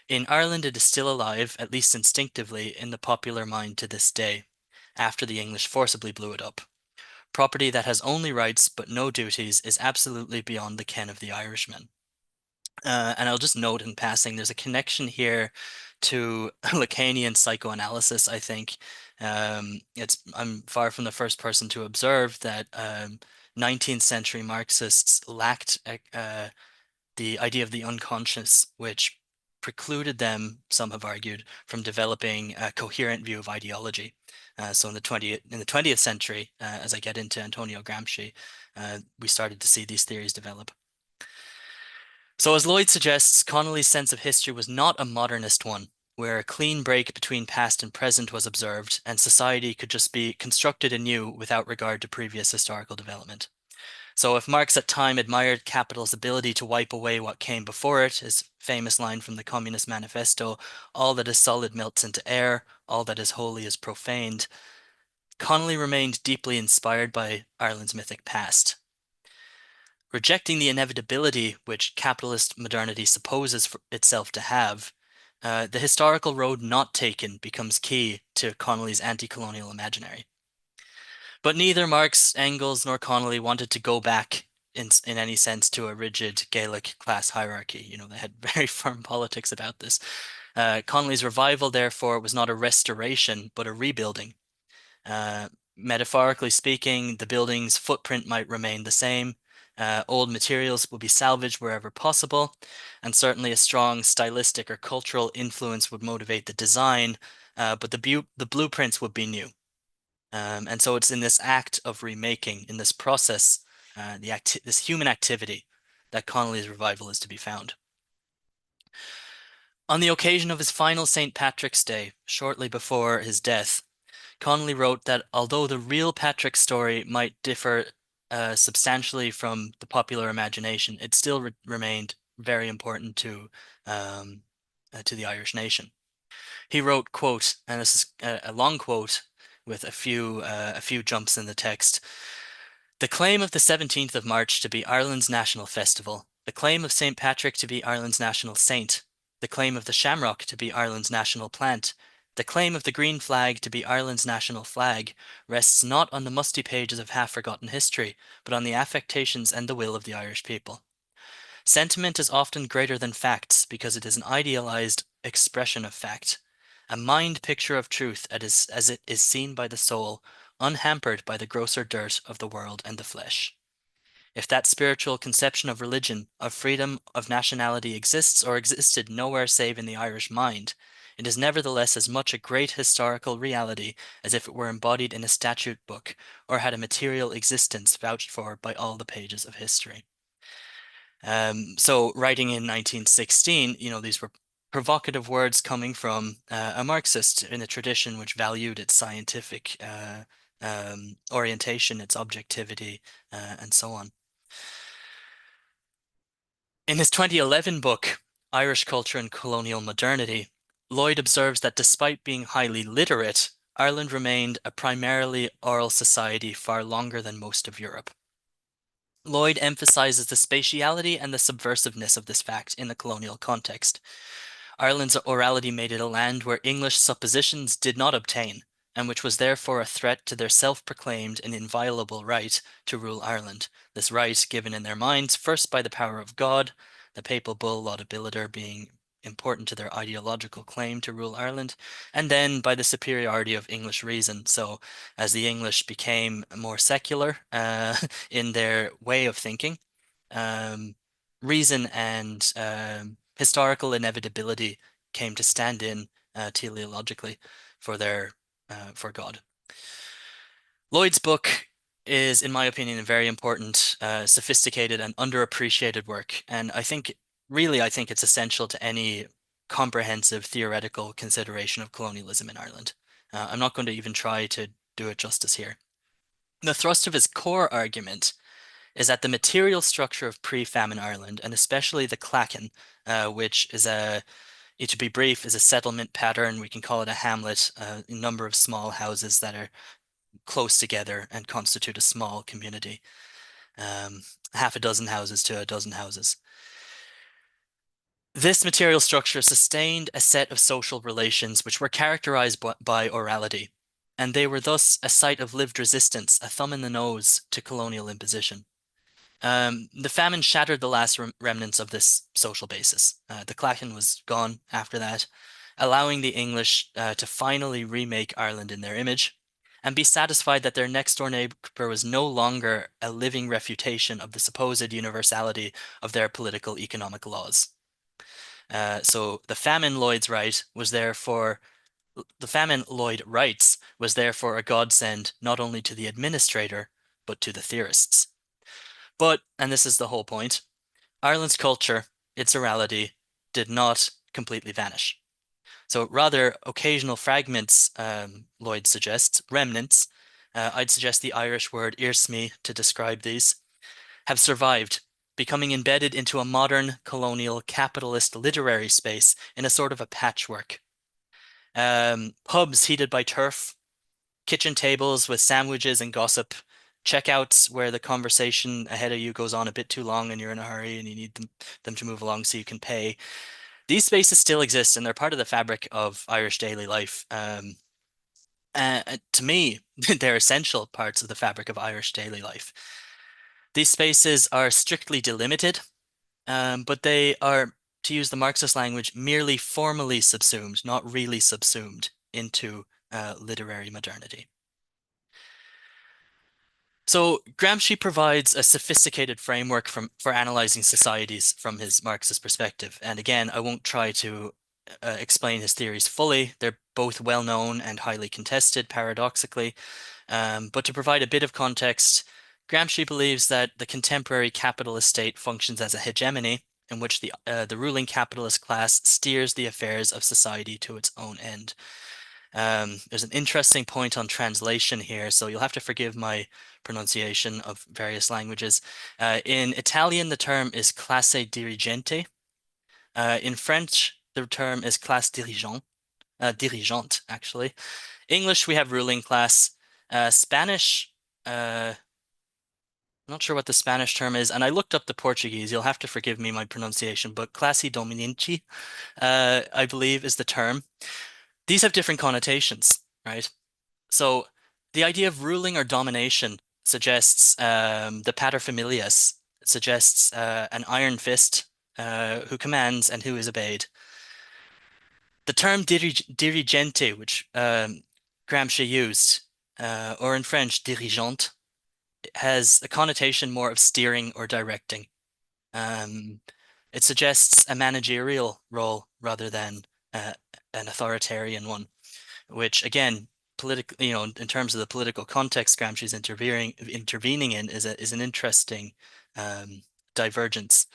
"In Ireland it is still alive, at least instinctively, in the popular mind to this day, after the English forcibly blew it up. Property that has only rights but no duties is absolutely beyond the ken of the Irishman." And I'll just note in passing, there's a connection here to Lacanian psychoanalysis, I think. I'm far from the first person to observe that 19th century Marxists lacked the idea of the unconscious, which precluded them, some have argued, from developing a coherent view of ideology. So in the 20th century, as I get into Antonio Gramsci, we started to see these theories develop. So as Lloyd suggests, Connolly's sense of history was not a modernist one, where a clean break between past and present was observed, and society could just be constructed anew without regard to previous historical development. So if Marx at time admired capital's ability to wipe away what came before it, his famous line from the Communist Manifesto, "All that is solid melts into air, all that is holy is profaned," Connolly remained deeply inspired by Ireland's mythic past. Rejecting the inevitability which capitalist modernity supposes for itself to have, the historical road not taken becomes key to Connolly's anti-colonial imaginary. But neither Marx, Engels, nor Connolly wanted to go back in any sense to a rigid Gaelic class hierarchy. You know, they had very firm politics about this. Connolly's revival, therefore, was not a restoration, but a rebuilding. Metaphorically speaking, the building's footprint might remain the same. Old materials will be salvaged wherever possible, and certainly a strong stylistic or cultural influence would motivate the design, but the blueprints would be new. And so it's in this act of remaking, in this process, this human activity, that Connolly's revival is to be found. On the occasion of his final St. Patrick's Day, shortly before his death, Connolly wrote that although the real Patrick's story might differ substantially from the popular imagination, it still remained very important to the Irish nation. He wrote, quote, and this is a long quote with a few jumps in the text: "The claim of the 17th of March to be Ireland's national festival, the claim of St. Patrick to be Ireland's national saint, the claim of the shamrock to be Ireland's national plant, the claim of the green flag to be Ireland's national flag, rests not on the musty pages of half-forgotten history, but on the affectations and the will of the Irish people. Sentiment is often greater than facts because it is an idealized expression of fact, a mind picture of truth as it is seen by the soul, unhampered by the grosser dirt of the world and the flesh. If that spiritual conception of religion, of freedom, of nationality exists or existed nowhere save in the Irish mind, it is nevertheless as much a great historical reality as if it were embodied in a statute book or had a material existence vouched for by all the pages of history." So writing in 1916, you know, these were provocative words coming from a Marxist in a tradition which valued its scientific orientation, its objectivity, and so on. In his 2011 book, Irish Culture and Colonial Modernity, Lloyd observes that despite being highly literate, Ireland remained a primarily oral society far longer than most of Europe. Lloyd emphasizes the spatiality and the subversiveness of this fact in the colonial context. Ireland's orality made it a land where English suppositions did not obtain, and which was therefore a threat to their self-proclaimed and inviolable right to rule Ireland. This right given in their minds first by the power of God, the papal bull Laudabiliter being important to their ideological claim to rule Ireland, and then by the superiority of English reason. So as the English became more secular in their way of thinking, reason and historical inevitability came to stand in teleologically for for God. Lloyd's book is, in my opinion, a very important, sophisticated and underappreciated work. And I think it's essential to any comprehensive theoretical consideration of colonialism in Ireland. I'm not going to even try to do it justice here. The thrust of his core argument is that the material structure of pre-famine Ireland, and especially the clachan, which is to be brief, is a settlement pattern. We can call it a hamlet, a number of small houses that are close together and constitute a small community, half a dozen houses to a dozen houses. This material structure sustained a set of social relations which were characterized by orality, and they were thus a site of lived resistance, a thumb in the nose to colonial imposition. The famine shattered the last remnants of this social basis. The clachan was gone after that, allowing the English to finally remake Ireland in their image and be satisfied that their next-door neighbor was no longer a living refutation of the supposed universality of their political economic laws. So the famine Lloyd writes was therefore a godsend not only to the administrator, but to the theorists. But, and this is the whole point, Ireland's culture, its orality, did not completely vanish. So rather, occasional fragments, Lloyd suggests, remnants, I'd suggest the Irish word irsme to describe these, have survived, becoming embedded into a modern colonial capitalist literary space in a sort of a patchwork. Pubs heated by turf, kitchen tables with sandwiches and gossip, checkouts where the conversation ahead of you goes on a bit too long and you're in a hurry and you need them to move along so you can pay. These spaces still exist and they're part of the fabric of Irish daily life. To me, they're essential parts of the fabric of Irish daily life. These spaces are strictly delimited, but they are, to use the Marxist language, merely formally subsumed, not really subsumed into literary modernity. So Gramsci provides a sophisticated framework for analyzing societies from his Marxist perspective. And again, I won't try to explain his theories fully. They're both well-known and highly contested, paradoxically. But to provide a bit of context, Gramsci believes that the contemporary capitalist state functions as a hegemony in which the ruling capitalist class steers the affairs of society to its own end. There's an interesting point on translation here, so you'll have to forgive my pronunciation of various languages. In Italian, the term is classe dirigente. In French, the term is classe dirigeante, actually. English, we have ruling class. Spanish, I'm not sure what the Spanish term is, and I looked up the Portuguese. You'll have to forgive me my pronunciation, but classe dominante, I believe, is the term. These have different connotations, right? So the idea of ruling or domination suggests the paterfamilias, suggests an iron fist who commands and who is obeyed. The term dirigente, which Gramsci used, or in French, dirigeante, has a connotation more of steering or directing. It suggests a managerial role rather than an authoritarian one, which again, politically, in terms of the political context Gramsci's intervening in is an interesting divergence.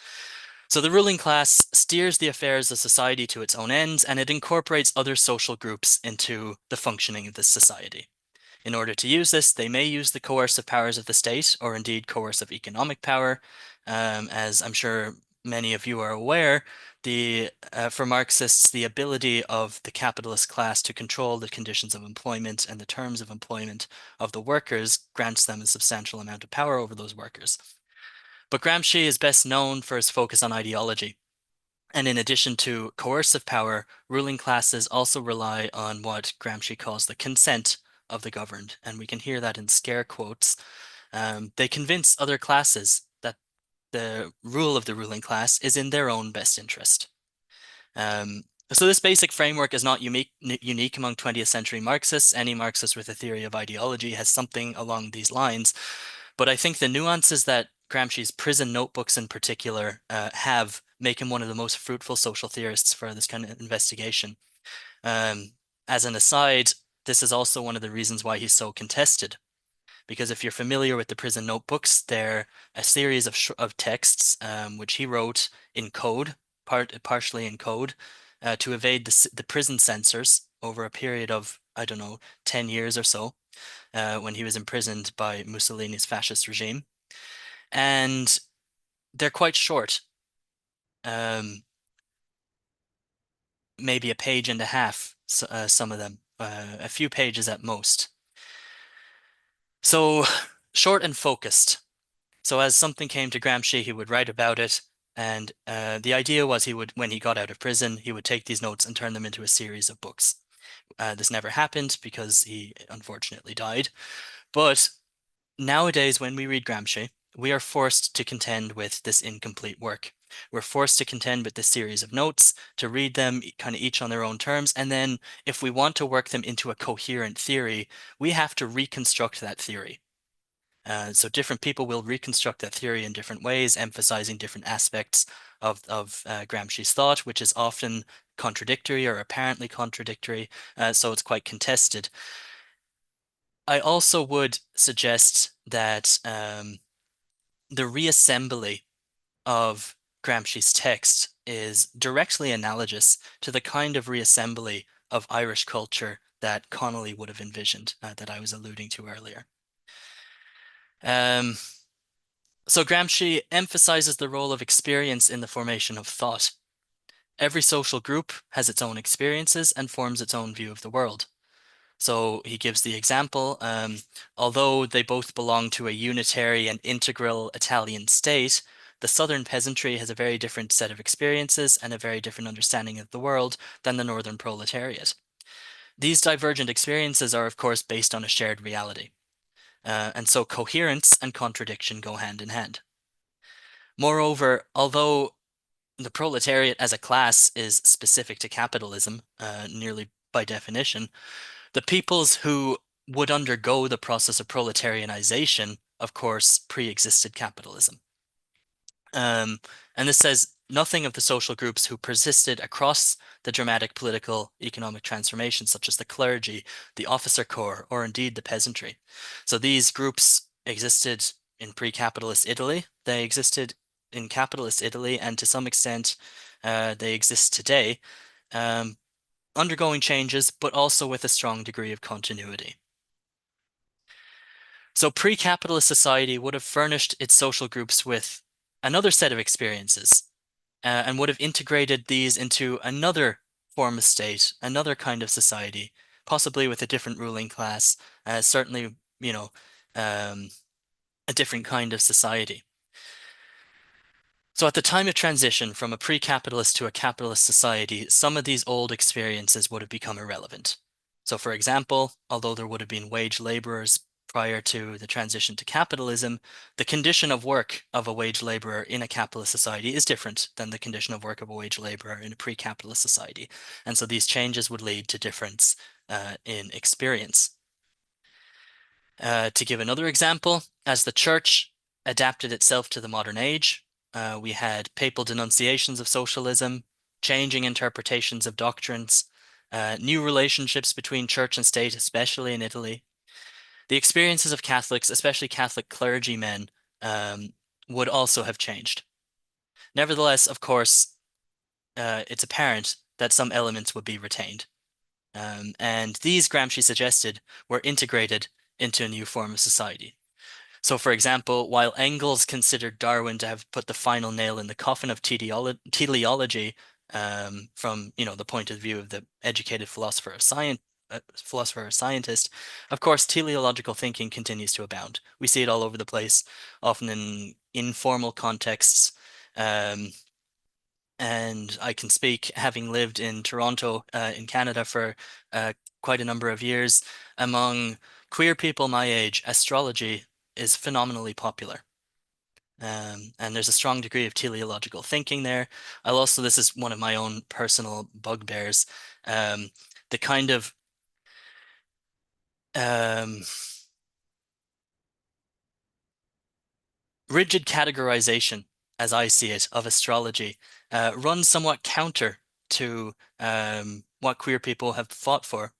So the ruling class steers the affairs of society to its own ends, and it incorporates other social groups into the functioning of this society. In order to use this, they may use the coercive powers of the state, or indeed coercive economic power. As I'm sure many of you are aware, for Marxists, the ability of the capitalist class to control the conditions of employment and the terms of employment of the workers grants them a substantial amount of power over those workers. But Gramsci is best known for his focus on ideology. And in addition to coercive power, ruling classes also rely on what Gramsci calls the consent of the governed. And we can hear that in scare quotes. They convince other classes that the rule of the ruling class is in their own best interest. So this basic framework is not unique among 20th century Marxists. Any Marxist with a theory of ideology has something along these lines. But I think the nuances that Gramsci's prison notebooks in particular have make him one of the most fruitful social theorists for this kind of investigation. As an aside, this is also one of the reasons why he's so contested, because if you're familiar with the prison notebooks, they're a series of texts which he wrote in code, partially in code, to evade the prison censors over a period of, I don't know, 10 years or so, when he was imprisoned by Mussolini's fascist regime. And they're quite short, maybe a page and a half, some of them, a few pages at most. So short and focused. So as something came to Gramsci, he would write about it. And the idea was he would, when he got out of prison, he would take these notes and turn them into a series of books. This never happened because he unfortunately died. But nowadays, when we read Gramsci, we are forced to contend with this incomplete work. We're forced to contend with this series of notes, to read them kind of each on their own terms. And then if we want to work them into a coherent theory, we have to reconstruct that theory. So different people will reconstruct that theory in different ways, emphasizing different aspects of Gramsci's thought, which is often contradictory or apparently contradictory. So it's quite contested. I also would suggest that the reassembly of Gramsci's text is directly analogous to the kind of reassembly of Irish culture that Connolly would have envisioned, that I was alluding to earlier. So Gramsci emphasizes the role of experience in the formation of thought. Every social group has its own experiences and forms its own view of the world. So he gives the example, although they both belong to a unitary and integral Italian state, the southern peasantry has a very different set of experiences and a very different understanding of the world than the northern proletariat. These divergent experiences are, of course, based on a shared reality. And so coherence and contradiction go hand in hand. Moreover, although the proletariat as a class is specific to capitalism, nearly by definition, the peoples who would undergo the process of proletarianization, of course, pre-existed capitalism. And this says nothing of the social groups who persisted across the dramatic political economic transformation, such as the clergy, the officer corps, or indeed the peasantry. So these groups existed in pre-capitalist Italy. They existed in capitalist Italy, and to some extent, they exist today, undergoing changes, but also with a strong degree of continuity. So pre-capitalist society would have furnished its social groups with another set of experiences, and would have integrated these into another form of state, another kind of society, possibly with a different ruling class, certainly, you know, a different kind of society. So at the time of transition from a pre-capitalist to a capitalist society, some of these old experiences would have become irrelevant. So for example, although there would have been wage laborers prior to the transition to capitalism, the condition of work of a wage laborer in a capitalist society is different than the condition of work of a wage laborer in a pre-capitalist society. And so these changes would lead to difference in experience. To give another example, as the church adapted itself to the modern age, we had papal denunciations of socialism, changing interpretations of doctrines, new relationships between church and state, especially in Italy. The experiences of Catholics, especially Catholic clergymen, would also have changed. Nevertheless, of course, it's apparent that some elements would be retained. And these, Gramsci suggested, were integrated into a new form of society. So, for example, while Engels considered Darwin to have put the final nail in the coffin of teleology, from the point of view of the educated philosopher or scientist, of course, teleological thinking continues to abound. We see it all over the place, often in informal contexts. And I can speak, having lived in Toronto, in Canada for quite a number of years, among queer people my age, astrology is phenomenally popular. And there's a strong degree of teleological thinking there. This is one of my own personal bugbears, the kind of rigid categorization as I see it, of astrology runs somewhat counter to what queer people have fought for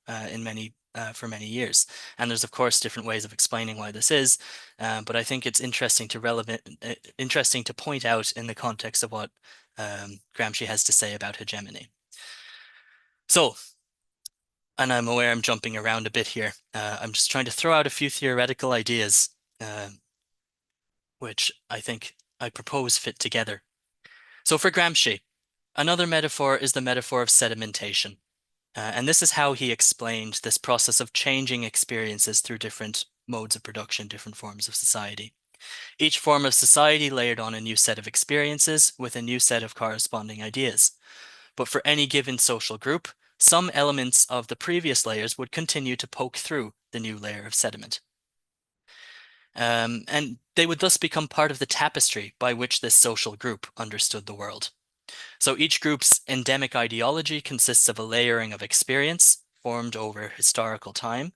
for many years. And there's of course different ways of explaining why this is, but I think it's interesting to point out in the context of what Gramsci has to say about hegemony. So, and I'm aware I'm jumping around a bit here. I'm just trying to throw out a few theoretical ideas, which I think I propose fit together. So for Gramsci, another metaphor is the metaphor of sedimentation. And this is how he explained this process of changing experiences through different modes of production, different forms of society. Each form of society layered on a new set of experiences with a new set of corresponding ideas. But for any given social group, some elements of the previous layers would continue to poke through the new layer of sediment. And they would thus become part of the tapestry by which this social group understood the world. So each group's endemic ideology consists of a layering of experience formed over historical time,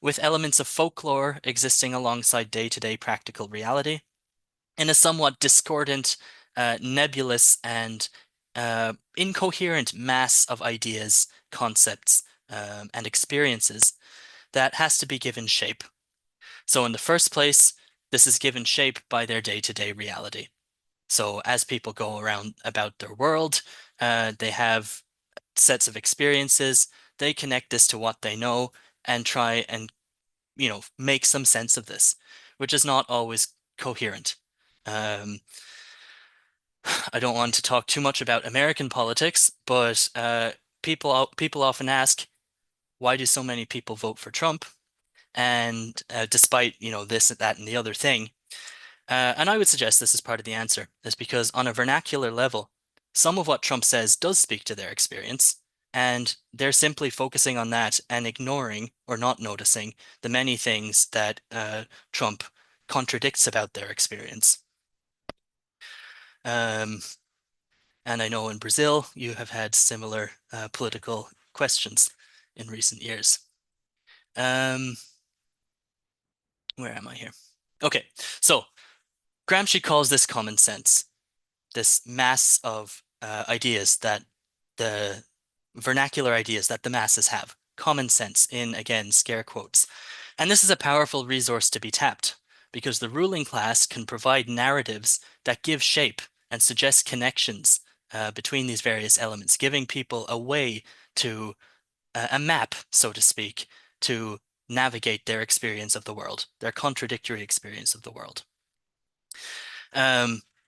with elements of folklore existing alongside day-to-day practical reality, in a somewhat discordant, nebulous, and incoherent mass of ideas, concepts, and experiences that has to be given shape. So in the first place, this is given shape by their day-to-day reality. So as people go around about their world, they have sets of experiences, they connect this to what they know and try and, make some sense of this, which is not always coherent. I don't want to talk too much about American politics, but people often ask, why do so many people vote for Trump? And despite, this, that, and the other thing. And I would suggest this is part of the answer, is because on a vernacular level, some of what Trump says does speak to their experience, and they're simply focusing on that and ignoring or not noticing the many things that Trump contradicts about their experience. And I know in Brazil, you have had similar political questions in recent years. Where am I here? Okay, so Gramsci calls this common sense, this mass of ideas that the vernacular ideas that the masses have, common sense in, again, scare quotes. And this is a powerful resource to be tapped because the ruling class can provide narratives that give shape and suggest connections between these various elements, giving people a way to, a map, so to speak, to navigate their experience of the world, their contradictory experience of the world.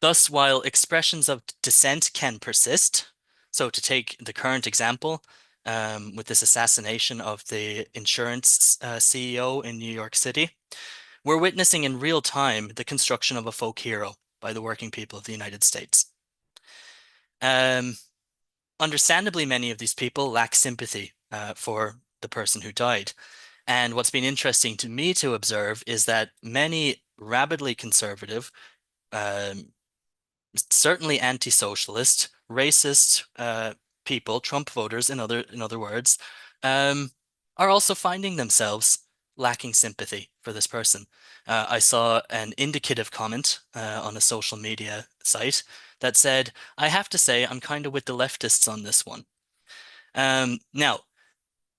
Thus, while expressions of dissent can persist, so to take the current example, with this assassination of the insurance CEO in New York City, we're witnessing in real time the construction of a folk hero by the working people of the United States. Understandably, many of these people lack sympathy for the person who died. And what's been interesting to me to observe is that many rabidly conservative, certainly anti-socialist, racist people, Trump voters, in other words, are also finding themselves lacking sympathy for this person. I saw an indicative comment on a social media site that said, I have to say, I'm kind of with the leftists on this one. Now,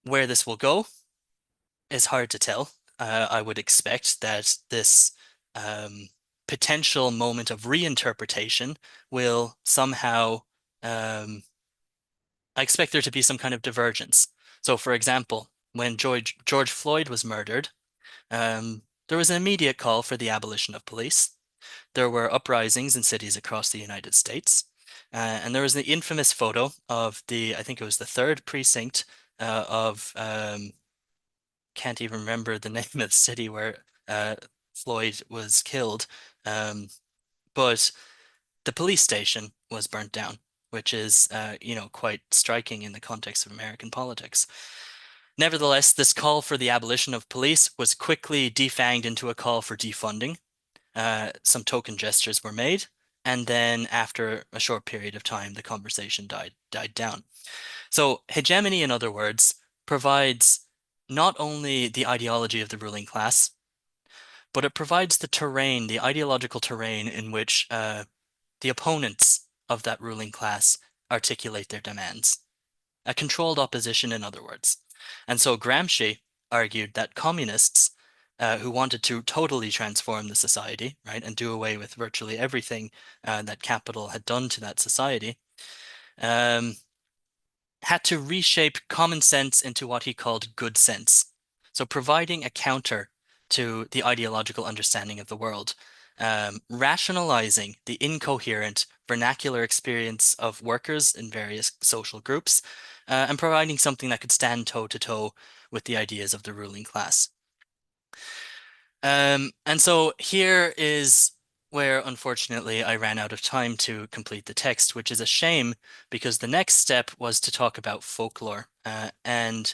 where this will go is hard to tell. I would expect that this potential moment of reinterpretation will somehow, I expect there to be some kind of divergence. So for example, when George Floyd was murdered, there was an immediate call for the abolition of police. There were uprisings in cities across the United States. And there was the infamous photo of I think it was the 3rd precinct of, can't even remember the name of the city where Floyd was killed. But the police station was burnt down, which is, quite striking in the context of American politics. Nevertheless, this call for the abolition of police was quickly defanged into a call for defunding. Some token gestures were made, and then after a short period of time, the conversation died down. So hegemony, in other words, provides not only the ideology of the ruling class, but it provides the terrain, the ideological terrain in which the opponents of that ruling class articulate their demands. A controlled opposition, in other words. And so Gramsci argued that communists who wanted to totally transform the society, right, and do away with virtually everything that capital had done to that society, had to reshape common sense into what he called good sense. So providing a counter to the ideological understanding of the world, rationalizing the incoherent vernacular experience of workers in various social groups, and providing something that could stand toe-to-toe with the ideas of the ruling class. And so here is where, unfortunately, I ran out of time to complete the text, which is a shame because the next step was to talk about folklore. And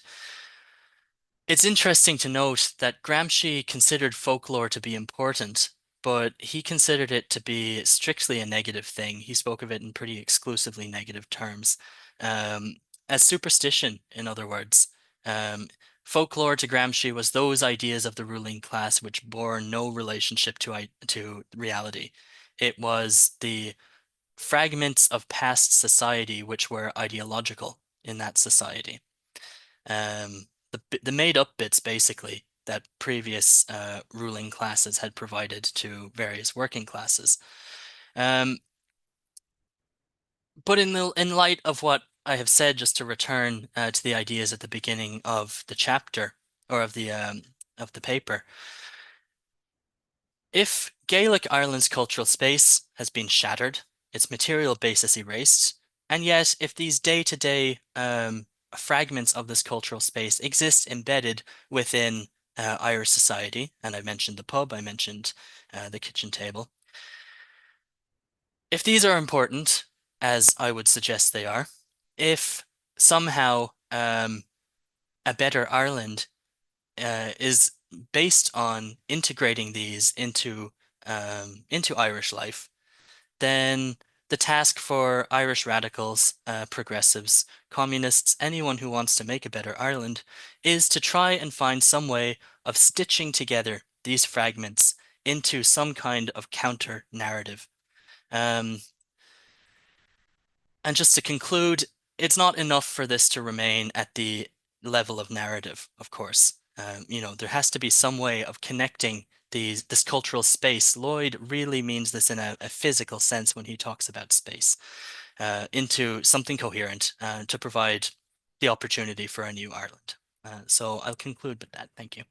it's interesting to note that Gramsci considered folklore to be important, but he considered it to be strictly a negative thing. He spoke of it in pretty exclusively negative terms, as superstition, in other words. Folklore to Gramsci was those ideas of the ruling class which bore no relationship to reality. It was the fragments of past society which were ideological in that society. The made-up bits, basically, that previous ruling classes had provided to various working classes. But in light of what I have said, just to return to the ideas at the beginning of the chapter or of the paper, if Gaelic Ireland's cultural space has been shattered, its material basis erased, and yet if these day-to-day fragments of this cultural space exist embedded within Irish society, and I mentioned the pub, I mentioned the kitchen table. If these are important, as I would suggest they are, if somehow a better Ireland is based on integrating these into Irish life, then the task for Irish radicals, progressives, communists, anyone who wants to make a better Ireland, is to try and find some way of stitching together these fragments into some kind of counter narrative. And just to conclude, it's not enough for this to remain at the level of narrative, of course. There has to be some way of connecting this cultural space. Lloyd really means this in a physical sense when he talks about space, into something coherent to provide the opportunity for a new Ireland. So I'll conclude with that. Thank you.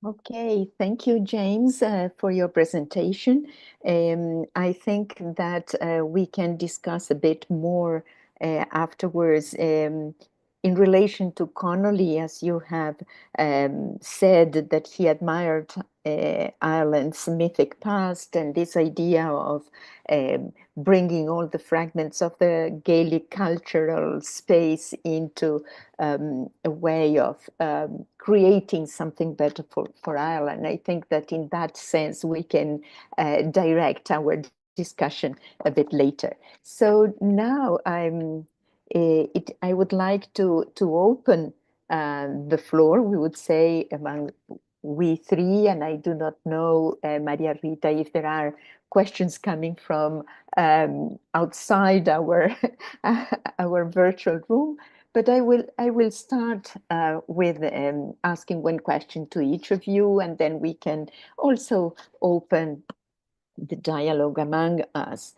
Okay, thank you, James, for your presentation. I think that we can discuss a bit more afterwards in relation to Connolly, as you have said that he admired Ireland's mythic past and this idea of bringing all the fragments of the Gaelic cultural space into a way of creating something better for Ireland. I think that in that sense, we can direct our discussion a bit later. So now I would like to open the floor, we would say, among we three, and I do not know, Maria Rita, if there are questions coming from outside our our virtual room. But I will start with asking one question to each of you, and then we can also open the dialogue among us.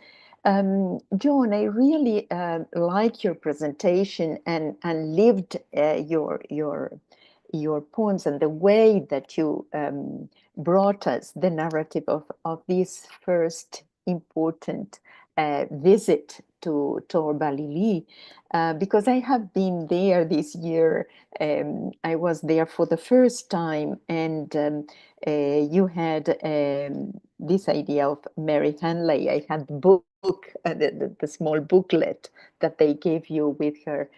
John, I really like your presentation and lived your poems and the way that you brought us the narrative of this first important visit to Balili, because I have been there this year. I was there for the first time, and you had this idea of Mary Hanley. I had the book, the small booklet that they gave you with her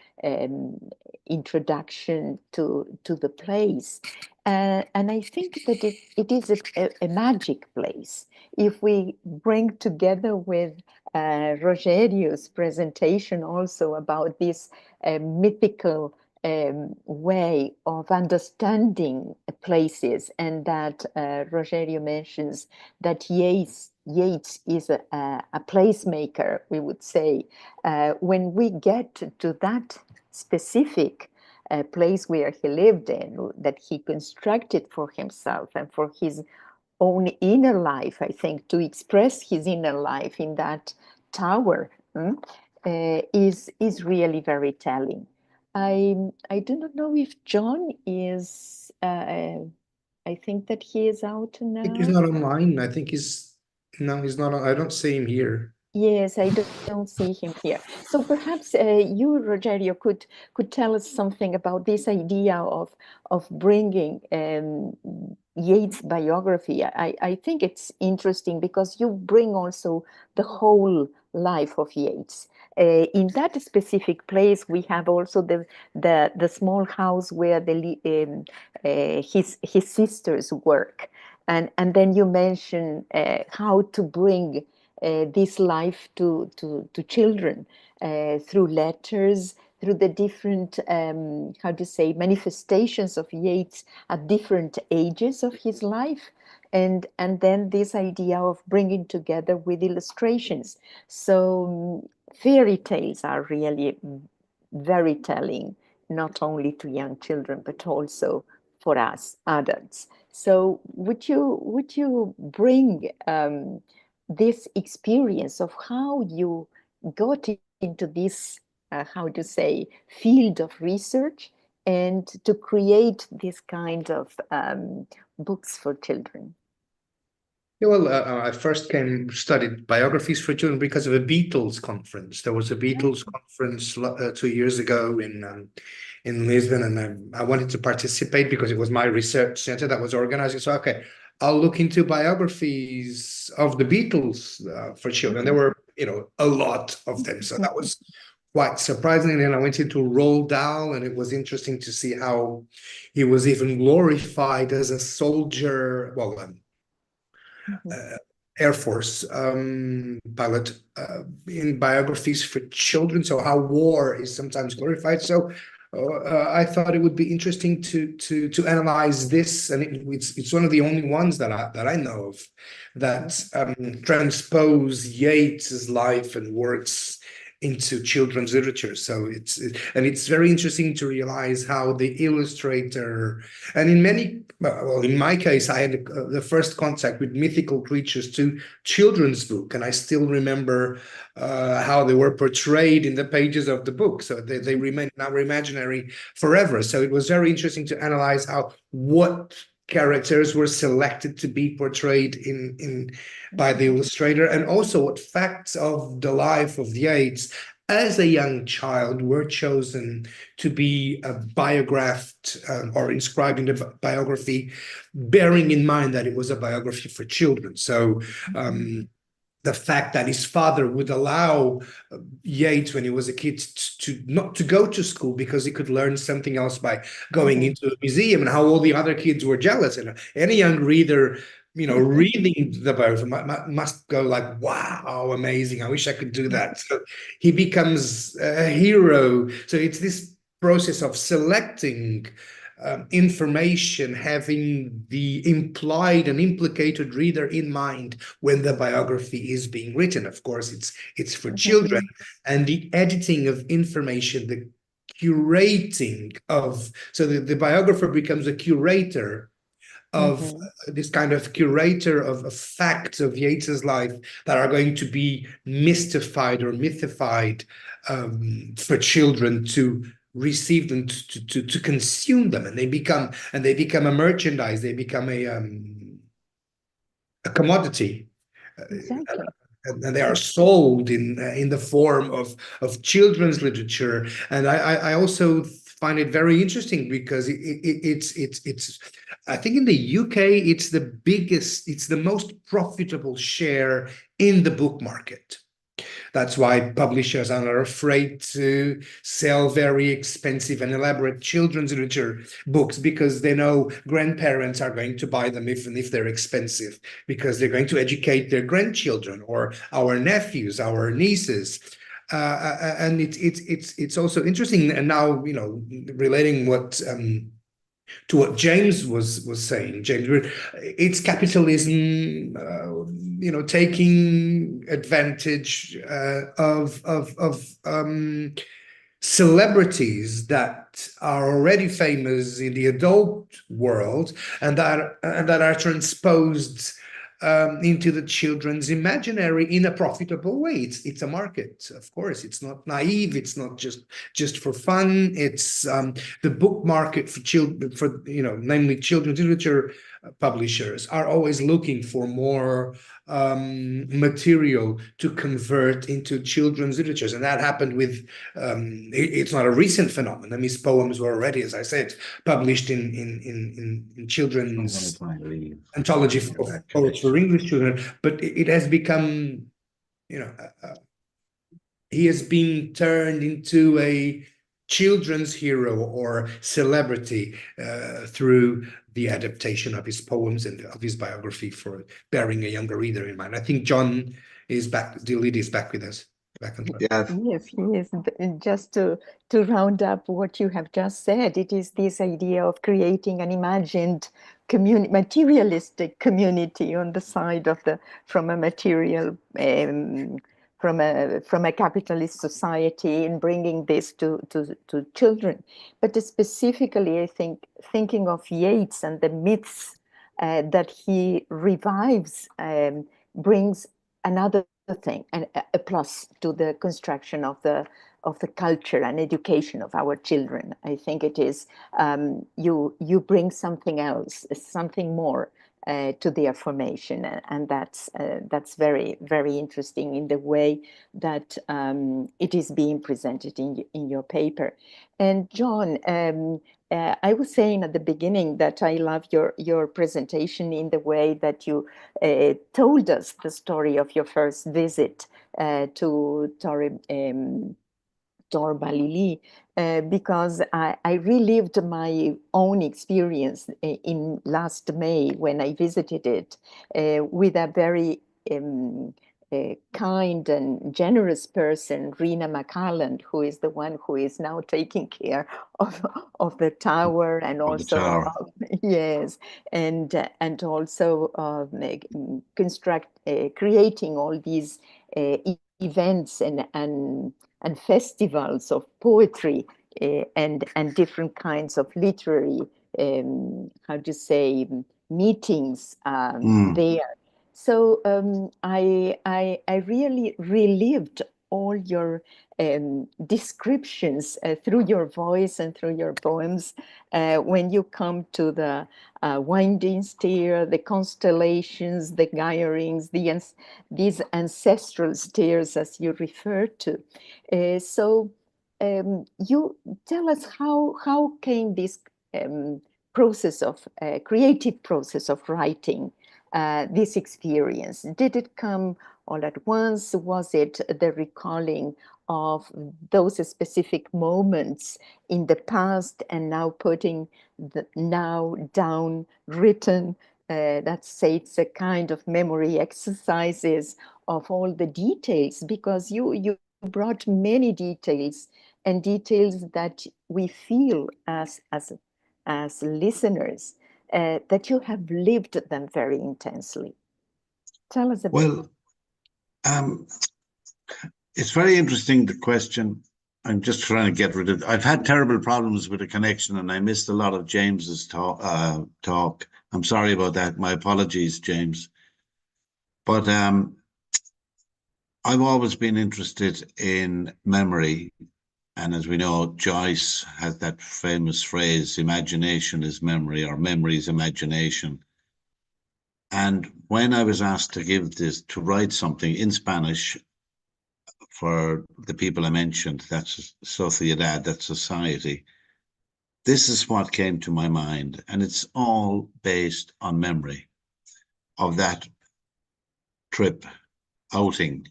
introduction to the place. And I think that it is a magic place. If we bring together with Rogerio's presentation also about this mythical way of understanding places, and that Rogerio mentions that Yeats Yeats is a placemaker, we would say. When we get to that specific place where he lived in, that he constructed for himself and for his own inner life, I think, to express his inner life in that tower is really very telling. I do not know if John is, I think that he is out now. I think he's not online. I think no, he's not. I don't see him here. Yes, I don't see him here. So perhaps you, Rogerio, could tell us something about this idea of bringing Yeats' biography. I think it's interesting because you bring also the whole life of Yeats. In that specific place, we have also the small house where his sisters work, and then you mention how to bring this life to children through letters, through the different, how to say, manifestations of Yeats at different ages of his life. And then this idea of bringing together with illustrations. So fairy tales are really very telling, not only to young children, but also for us adults. So would you bring this experience of how you got into this, how to say, field of research and to create this kind of books for children? Yeah, well, I first studied biographies for children because of a Beatles conference. There was a Beatles conference 2 years ago in Lisbon, and I wanted to participate because it was my research center that was organizing. So, okay, I'll look into biographies of the Beatles for children. There were, a lot of them. So that was quite surprising. And then I went into Roald Dahl, and it was interesting to see how he was even glorified as a soldier. Well, Air Force pilot in biographies for children. So how war is sometimes glorified. So I thought it would be interesting to analyze this, and it's one of the only ones that I know of that transpose Yeats's life and works into children's literature. So it's very interesting to realize how the illustrator, and in my case, I had the first contact with mythical creatures to children's book, and I still remember how they were portrayed in the pages of the book. So they remain in our imaginary forever. So it was very interesting to analyze what characters were selected to be portrayed by the illustrator, and also what facts of the life of Yeats as a young child were chosen to be biographed or inscribed in the biography, bearing in mind that it was a biography for children. So the fact that his father would allow Yeats when he was a kid to not to go to school because he could learn something else by going into a museum, and how all the other kids were jealous. And any young reader, reading the biography must go like, wow, amazing. I wish I could do that. So he becomes a hero. So it's this process of selecting information, having the implied and implicated reader in mind when the biography is being written. Of course, it's for children, and the editing of information, the curating of, so the biographer becomes a curator of this kind of curator of facts of Yeats's life that are going to be mystified or mythified for children to receive them, to consume them, and they become a merchandise. They become a commodity. Exactly. And they are sold in the form of children's literature. And I also find it very interesting because it's I think in the UK it's the most profitable share in the book market. That's why publishers are not afraid to sell very expensive and elaborate children's literature books, because they know grandparents are going to buy them even if they're expensive, because they're going to educate their grandchildren or our nephews, our nieces. And it's also interesting, and now relating what to what James was saying. James, it's capitalism, taking advantage of celebrities that are already famous in the adult world and that are transposed into the children's imaginary in a profitable way. It's a market, of course. It's not naive. It's not just for fun. It's the book market for children, namely children's literature publishers are always looking for more material to convert into children's literatures, and that happened with. It's not a recent phenomenon. His poems were already, as I said, published in children's anthology of poets for English children, but it has become, he has been turned into a children's hero or celebrity through the adaptation of his poems and of his biography, for bearing a younger reader in mind. I think John is back. The lead is back with us. Yes, he is. Just to round up what you have just said, it is this idea of creating an imagined materialistic community on the side of from a material, from a capitalist society, and bringing this to children. But specifically, I think, thinking of Yeats and the myths that he revives brings another thing, and a plus to the construction of the culture and education of our children. I think it is you bring something else, something more to their formation, and that's very, very interesting in the way that it is being presented in your paper. And John, I was saying at the beginning that I love your presentation in the way that you told us the story of your first visit to Tor Balili, because I relived my own experience in last May when I visited it with a very kind and generous person, Rena McCallan, who is the one who is now taking care of the tower, and also yes, and also creating all these events and festivals of poetry and different kinds of literary meetings there. So I really relived all your descriptions through your voice and through your poems when you come to the winding stair, the constellations, the gyreings, these ancestral stairs, as you refer to. So you tell us how came this process of creative process of writing this experience? Did it come all at once? Was it the recalling of those specific moments in the past and now putting now down written? Let's say it's a kind of memory exercises of all the details, because you brought many details, and details that we feel as listeners, that you have lived them very intensely. Tell us about it's very interesting, the question. I'm just trying to get rid of. I've had terrible problems with the connection, and I missed a lot of James's talk. I'm sorry about that. My apologies, James. But I've always been interested in memory, and as we know, Joyce has that famous phrase, "Imagination is memory," or "memory is imagination." And when I was asked to write something in Spanish for the people I mentioned, that's Sociedad, that society, this is what came to my mind. And it's all based on memory of that trip, outing,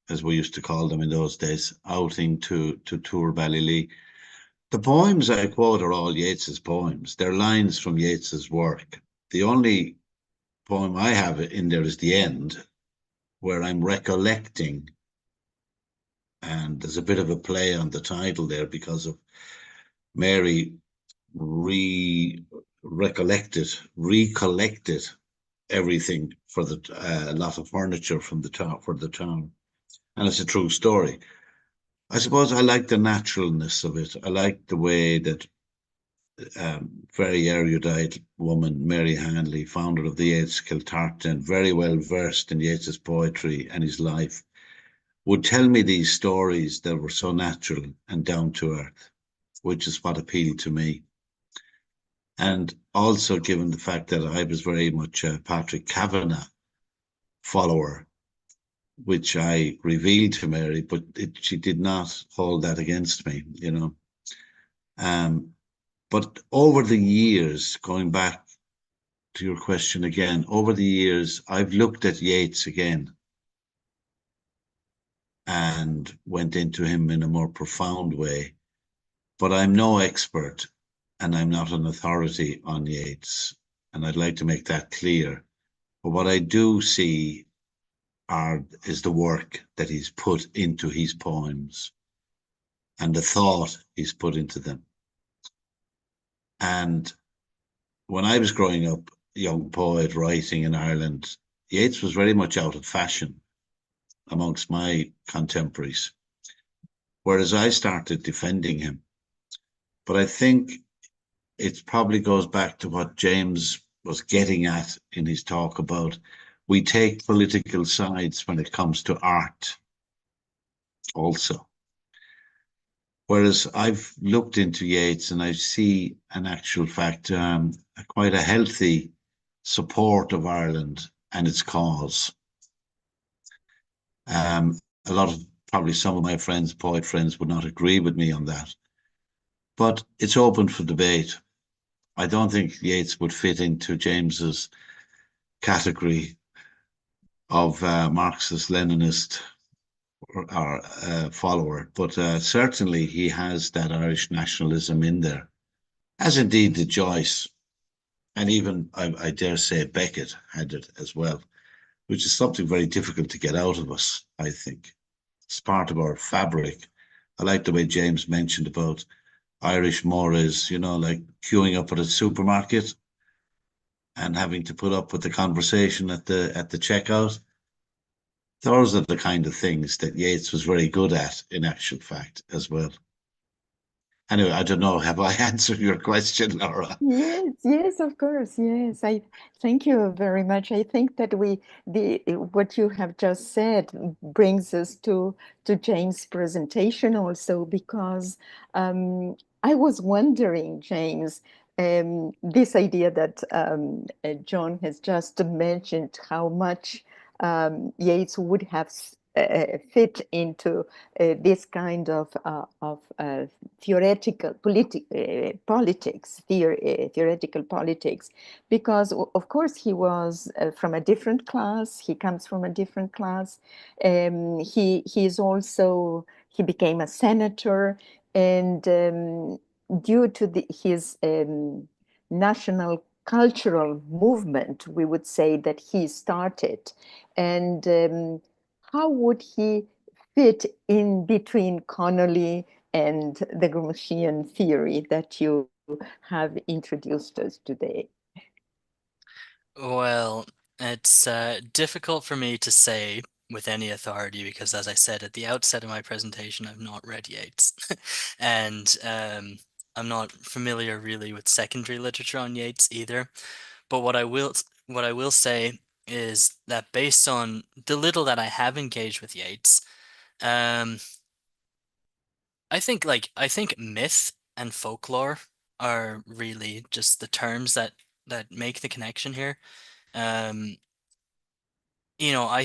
as we used to call them in those days, outing to Tor Balili. The poems I quote are all Yeats's poems. They're lines from Yeats's work. The only poem I have in there is the end, where I'm recollecting, and there's a bit of a play on the title there because of Mary recollected everything for the a lot of furniture from the town for the town, and it's a true story. I suppose I like the naturalness of it. I like the way that very erudite woman, Mary Hanley, founder of the Yeats Kiltartan, very well versed in Yeats's poetry and his life, would tell me these stories that were so natural and down to earth, which is what appealed to me. And also given the fact that I was very much a Patrick Kavanagh follower, which I revealed to Mary, but she did not hold that against me, you know. But over the years, going back to your question again, over the years, I've looked at Yeats again and went into him in a more profound way. But I'm no expert and I'm not an authority on Yeats. And I'd like to make that clear. But what I do see is the work that he's put into his poems and the thought he's put into them. And when I was growing up, young poet writing in Ireland, Yeats was very much out of fashion amongst my contemporaries, whereas I started defending him. But I think it probably goes back to what James was getting at in his talk about we take political sides when it comes to art also. Whereas I've looked into Yeats and I see an actual fact, quite a healthy support of Ireland and its cause. A lot of, probably some of my friends, poet friends, would not agree with me on that. But it's open for debate. I don't think Yeats would fit into James's category of Marxist-Leninist or follower, but certainly he has that Irish nationalism in there, as indeed did Joyce, and even I dare say Beckett had it as well, which is something very difficult to get out of us. I think it's part of our fabric. I like the way James mentioned about Irish mores, you know, like queuing up at a supermarket and having to put up with the conversation at the checkout. Those are the kind of things that Yeats was very good at, in actual fact, as well. Anyway, I don't know, have I answered your question, Laura? Yes, of course. Yes, I thank you very much. I think that what you have just said brings us to James' presentation also, because I was wondering, James, this idea that John has just mentioned, how much Yeats would have fit into this kind of theoretical politics, theoretical politics, because of course he was from a different class. He comes from a different class. He became a senator, and due to his national cultural movement, we would say, that he started, and how would he fit in between Connolly and the Gramscian theory that you have introduced us today? Well, it's difficult for me to say with any authority because, as I said at the outset of my presentation, I've not read Yeats, and I'm not familiar really with secondary literature on Yeats either. But what I will say is that based on the little that I have engaged with Yeats, I think myth and folklore are really just the terms that make the connection here. You know, I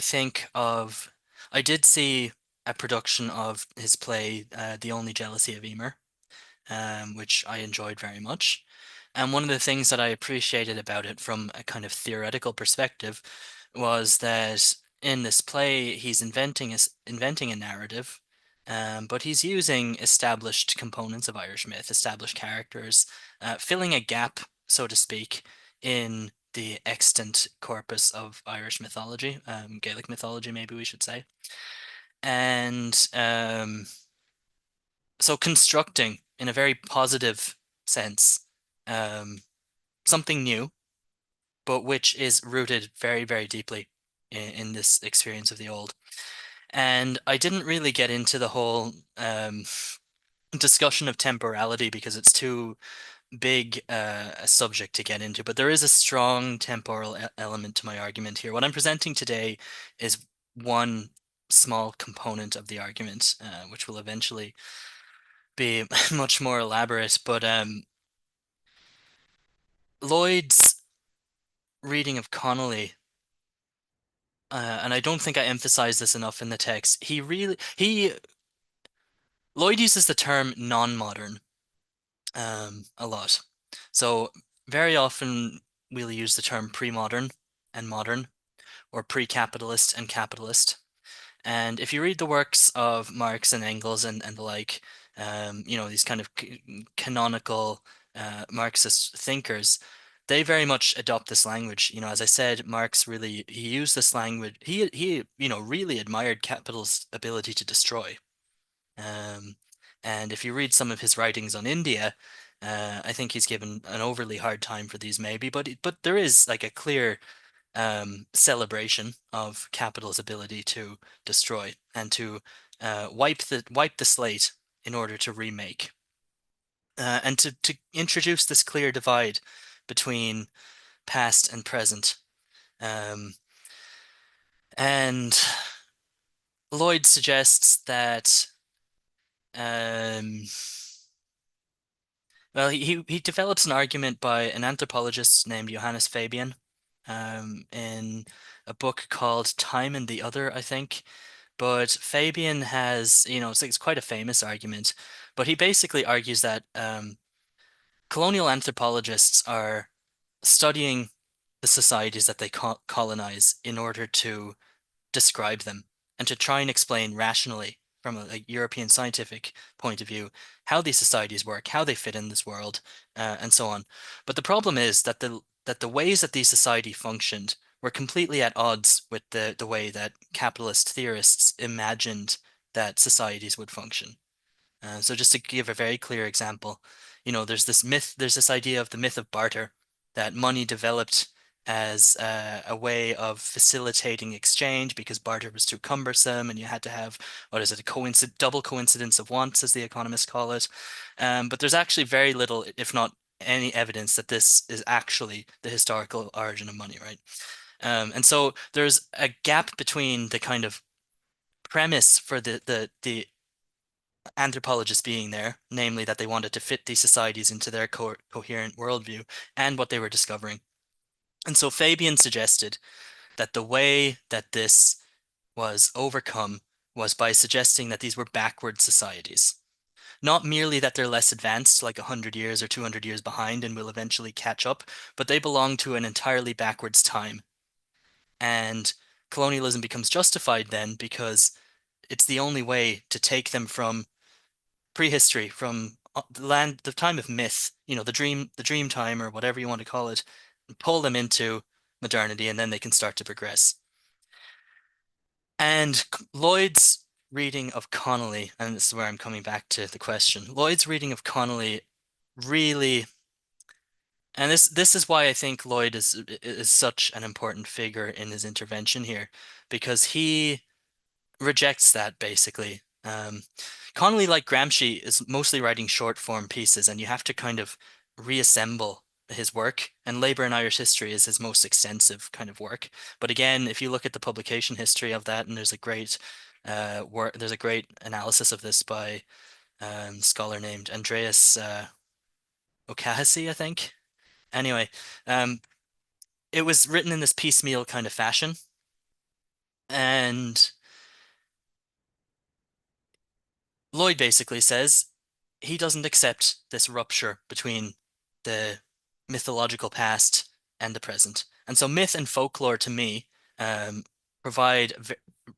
did see a production of his play, The Only Jealousy of Emer, which I enjoyed very much. And one of the things that I appreciated about it from a kind of theoretical perspective was that in this play, he's inventing a narrative, but he's using established components of Irish myth, established characters, filling a gap, so to speak, in the extant corpus of Irish mythology, Gaelic mythology, maybe we should say. And so constructing, in a very positive sense, something new, but which is rooted very, very deeply in this experience of the old. And I didn't really get into the whole discussion of temporality because it's too big a subject to get into, but there is a strong temporal element to my argument here. What I'm presenting today is one small component of the argument, which will eventually be much more elaborate. But Lloyd's reading of Connolly, and I don't think I emphasized this enough in the text, Lloyd uses the term non-modern a lot. So very often we'll use the term pre-modern and modern, or pre-capitalist and capitalist. And if you read the works of Marx and Engels and the like, these kind of canonical Marxist thinkers, they very much adopt this language. As I said, Marx he used this language. He really admired capital's ability to destroy. And if you read some of his writings on India, I think he's given an overly hard time for these maybe, but there is like a clear celebration of capital's ability to destroy and to wipe the slate in order to remake, and to introduce this clear divide between past and present. And Lloyd suggests that well, he develops an argument by an anthropologist named Johannes Fabian in a book called Time and the Other, I think. But Fabian has, it's quite a famous argument, but he basically argues that colonial anthropologists are studying the societies that they colonize in order to describe them and to try and explain rationally from a European scientific point of view how these societies work, how they fit in this world, and so on. But the problem is that the ways that these societies functioned were completely at odds with the way that capitalist theorists imagined that societies would function. So just to give a very clear example, there's this idea of the myth of barter, that money developed as a way of facilitating exchange because barter was too cumbersome and you had to have, what is it, a double coincidence of wants, as the economists call it. But there's actually very little, if not any evidence that this is actually the historical origin of money, right? And so there's a gap between the kind of premise for the anthropologists being there, namely that they wanted to fit these societies into their coherent worldview, and what they were discovering. And so Fabian suggested that the way that this was overcome was by suggesting that these were backward societies. Not merely that they're less advanced, like 100 years or 200 years behind and will eventually catch up, but they belong to an entirely backwards time. And colonialism becomes justified then because it's the only way to take them from prehistory, from the time of myth, the dream time, or whatever you want to call it, and pull them into modernity, and then they can start to progress. And Lloyd's reading of Connolly, and this is where I'm coming back to the question, Lloyd's reading of Connolly really, and this is why I think Lloyd is such an important figure in his intervention here, because he rejects that basically. Connolly, like Gramsci, is mostly writing short form pieces, and you have to kind of reassemble his work, and Labour in Irish History is his most extensive kind of work. But again, if you look at the publication history of that, and there's a great analysis of this by a scholar named Andreas O'Cahasey, I think. Anyway, it was written in this piecemeal kind of fashion, and Lloyd basically says he doesn't accept this rupture between the mythological past and the present. And so myth and folklore, to me, provide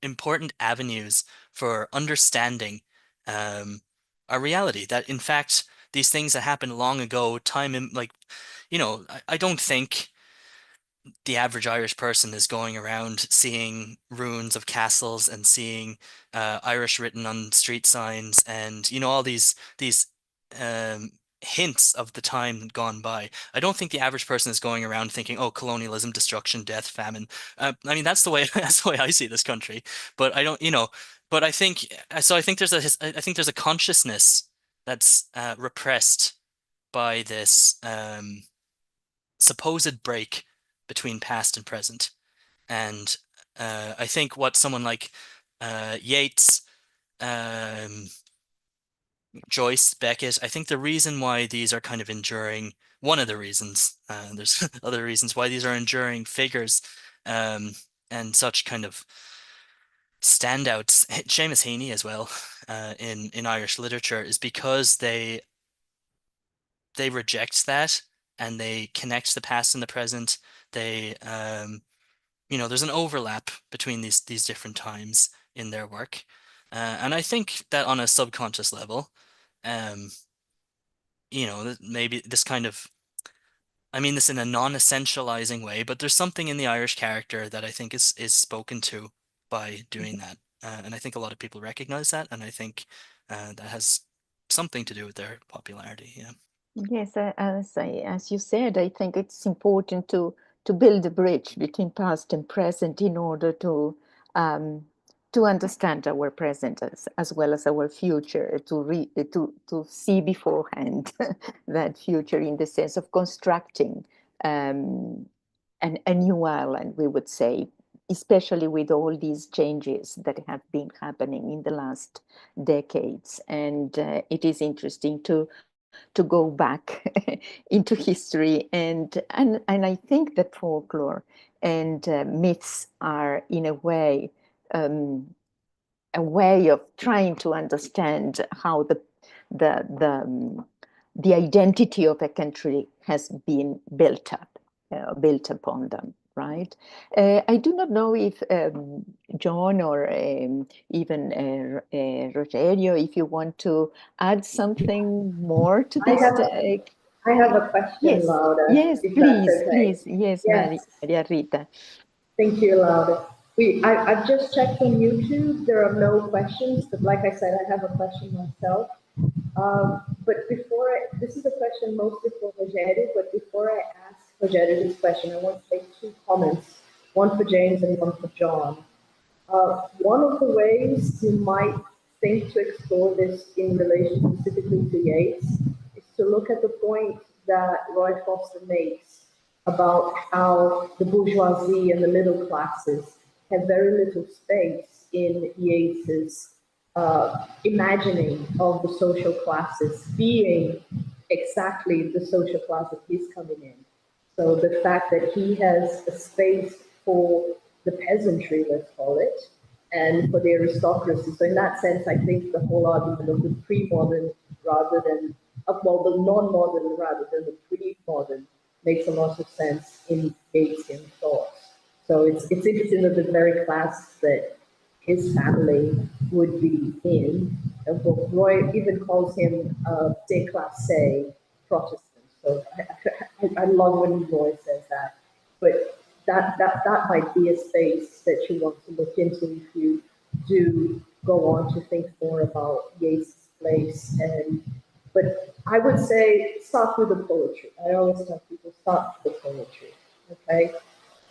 important avenues for understanding our reality. That, in fact, these things that happened long ago, I don't think the average Irish person is going around seeing ruins of castles and seeing Irish written on street signs and all these hints of the time gone by. I don't think the average person is going around thinking, "Oh, colonialism, destruction, death, famine." I mean, that's the way I see this country. But I don't, But I think so. I think there's a consciousness that's repressed by this supposed break between past and present, and I think what someone like Yeats, Joyce, Beckett, I think the reason why these are kind of enduring, one of the reasons, there's other reasons why these are enduring figures, and such kind of standouts, Seamus Heaney as well, in Irish literature, is because they reject that and they connect the past and the present. They there's an overlap between these different times in their work, and I think that on a subconscious level, maybe this kind of, I mean this in a non-essentializing way, but there's something in the Irish character that I think is spoken to by doing that, and I think a lot of people recognize that, and I think that has something to do with their popularity. Yeah. Yes, as you said, I think it's important to build a bridge between past and present in order to understand our present as well as our future, to see beforehand that future in the sense of constructing a new island, we would say, especially with all these changes that have been happening in the last decades. And it is interesting to go back into history, and I think that folklore and myths are in a way of trying to understand how the identity of a country has been built upon them. Right. I do not know if John or even Rogerio, if you want to add something more to this. I have a question, yes, Laura. Yes, please, okay. Please. Yes, yes. Maria Rita. Thank you, Laura. I've just checked on YouTube. There are no questions, but like I said, I have a question myself. But this is a question mostly for Rogerio, but before I ask Rogerio this question, I want to make two comments, one for James and one for John. One of the ways you might think to explore this in relation specifically to Yeats is to look at the point that Roy Foster makes about how the bourgeoisie and the middle classes have very little space in Yeats's imagining of the social classes being exactly the social class that he's coming in. So the fact that he has a space for the peasantry, let's call it, and for the aristocracy. So in that sense, I think the whole argument of the pre-modern rather than, the non-modern rather than the pre-modern makes a lot of sense in Yeatsian thought. So it's interesting that the very class that his family would be in, Roy even calls him déclassé Protestant. So I love when Roy says that. But that might be a space that you want to look into if you do go on to think more about Yeats' place. But I would say start with the poetry. I always tell people start with the poetry. Okay,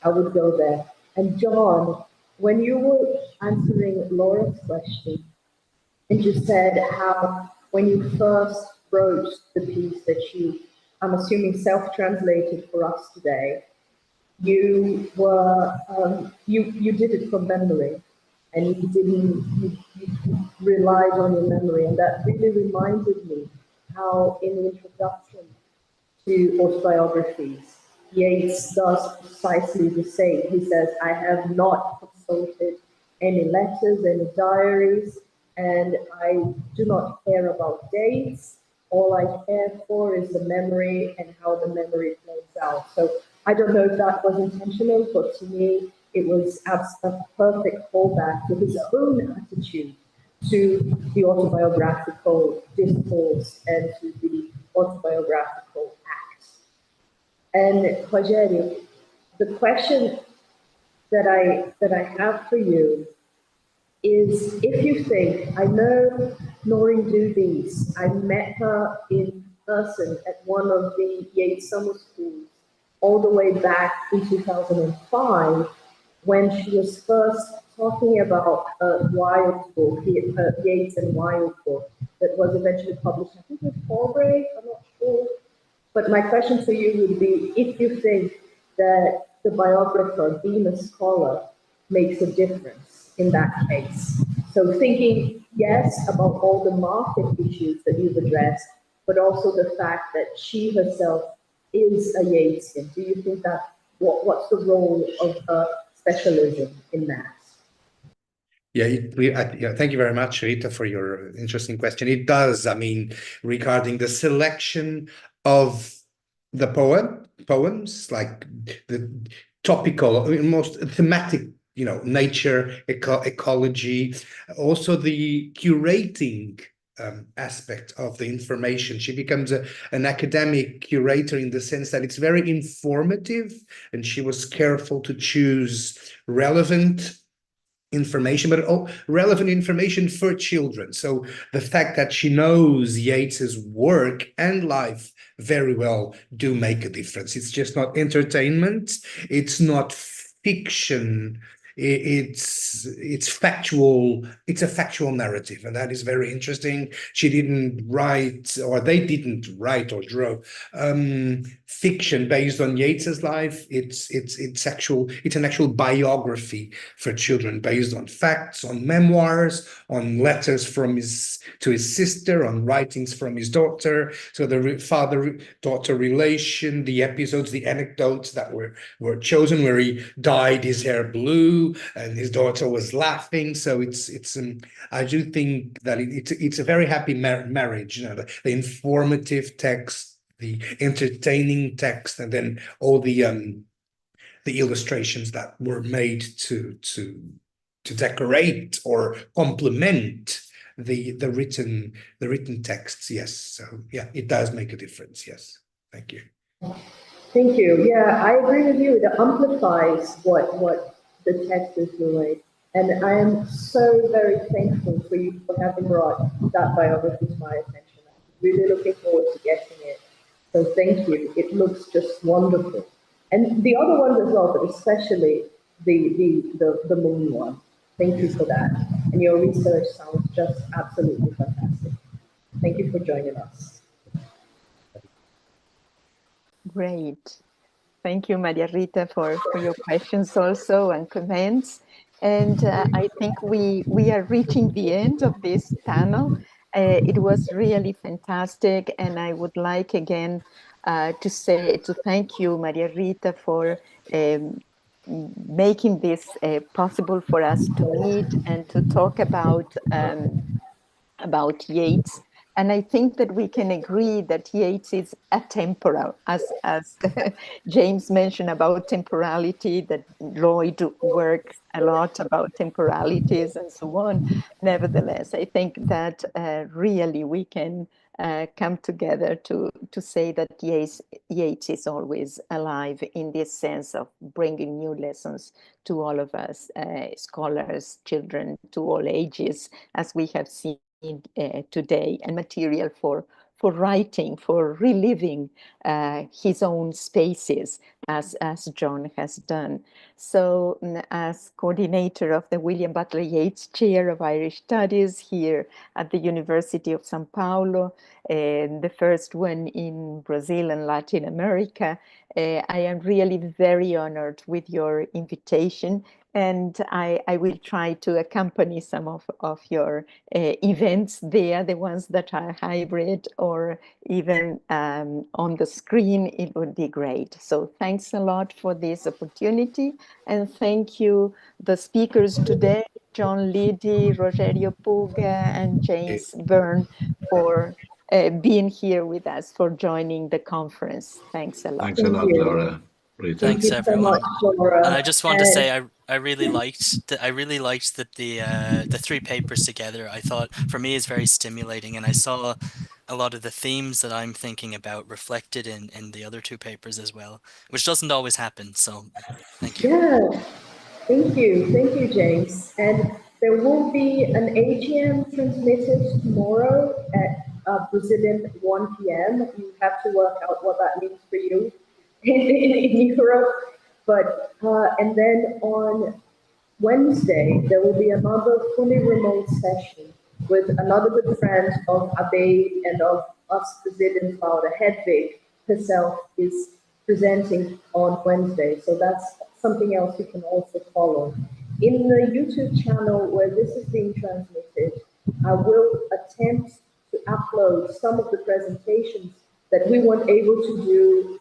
I would go there. And John, when you were answering Laura's question, and you said how when you first wrote the piece that you, I'm assuming, self-translated for us today, you were you did it from memory, and you relied on your memory, and that really reminded me how in the introduction to autobiographies, Yeats does precisely the same. He says, I have not consulted any letters, any diaries, and I do not care about dates. All I care for is the memory and how the memory plays out. So I don't know if that was intentional, but to me, it was a perfect callback to his own attitude to the autobiographical discourse and to the autobiographical act. And Rogerio, the question that I have for you is, if you think, I know Noreen Doobies, I met her in person at one of the Yeats summer schools all the way back in 2005, when she was first talking about a Wild book, Yeats and Wild book, that was eventually published, I think it was Palgrave, I'm not sure. But my question for you would be, if you think that the biographer being a scholar makes a difference in that case. So thinking, yes, about all the market issues that you've addressed, but also the fact that she herself is a Yeatsian. Do you think that, what's the role of her specialism in that? Yeah, thank you very much, Rita, for your interesting question. It does, I mean, regarding the selection of the poems, like the topical, most thematic, nature, ecology, also the curating aspect of the information. She becomes an academic curator in the sense that it's very informative, and she was careful to choose relevant information, but relevant information for children. So the fact that she knows Yeats's work and life very well do make a difference. It's just not entertainment. It's not fiction. It's factual. It's a factual narrative, and that is very interesting. She didn't write, or they didn't write or draw fiction based on Yeats's life. It's an actual biography for children based on facts, on memoirs, on letters from to his sister, on writings from his daughter. So the father-daughter relation, the episodes, the anecdotes that were chosen, where he dyed his hair blue and his daughter was laughing. So I do think that it's a very happy marriage. The informative text, the entertaining text, and then all the illustrations that were made to decorate or complement the written texts. Yes, so yeah, it does make a difference. Yes, thank you. Thank you. Yeah, I agree with you. It amplifies what the text is doing, and I am so very thankful for you for having brought that biography to my attention. I'm really looking forward to getting it. So thank you. It looks just wonderful, and the other ones as well, but especially the moon one. Thank you for that. And your research sounds just absolutely fantastic. Thank you for joining us. Great. Thank you, Maria Rita, for your questions also and comments. And I think we are reaching the end of this panel. It was really fantastic. And I would like again to thank you, Maria Rita, for making this possible for us to meet and to talk about Yeats. And I think that we can agree that Yeats is atemporal, as James mentioned about temporality, that Lloyd works a lot about temporalities and so on. Nevertheless, I think that really we can come together to say that Yeats is always alive in this sense of bringing new lessons to all of us, scholars, children, to all ages, as we have seen today, and material for writing, for reliving his own spaces, as John has done. So as coordinator of the William Butler Yeats Chair of Irish Studies here at the University of São Paulo, the first one in Brazil and Latin America, I am really very honored with your invitation, and I will try to accompany some of your events there, the ones that are hybrid or even on the screen. It would be great. So thanks a lot for this opportunity, and thank you the speakers today, John Liddy, Rogerio Puga, and James Byrne, for being here with us, for joining the conference. Thanks a lot. Thanks a lot, Laura. Rita. Thanks, everyone. So much, Laura. And I just want to say I really liked the three papers together. I thought for me it's very stimulating, and I saw a lot of the themes that I'm thinking about reflected in the other two papers as well, which doesn't always happen. So thank you. Yeah, thank you, James. And there will be an AGM transmitted tomorrow at Brazilian 1 p.m. You have to work out what that means for you in Europe. But and then on Wednesday, there will be another fully remote session with another good friend of Abe and of us Brazilian founder, Hedvig herself, is presenting on Wednesday. So that's something else you can also follow. In the YouTube channel where this is being transmitted, I will attempt to upload some of the presentations that we weren't able to do,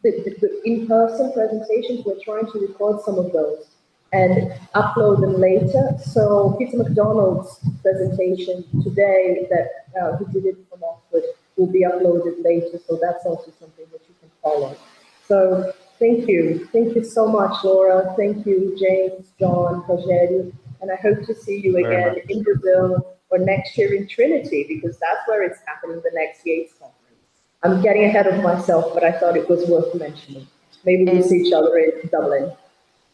the in-person presentations. We're trying to record some of those and upload them later. So Peter McDonald's presentation today that he did it from Oxford will be uploaded later. So that's also something that you can follow. So thank you. Thank you so much, Laura. Thank you, James, John, Rogério. And I hope to see you again in Brazil or next year in Trinity, because that's where it's happening, the next Yeats Conference. I'm getting ahead of myself, but I thought it was worth mentioning. Maybe we'll see each other in Dublin.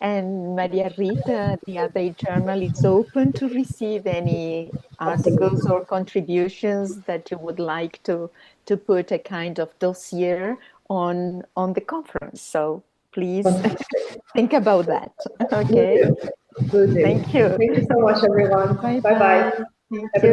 And Maria Rita, the other journal, is open to receive any articles or contributions that you would like to put a kind of dossier on the conference. So please think about that. Okay. Will do. Thank you. Thank you so much, everyone. Bye-bye. Thank you.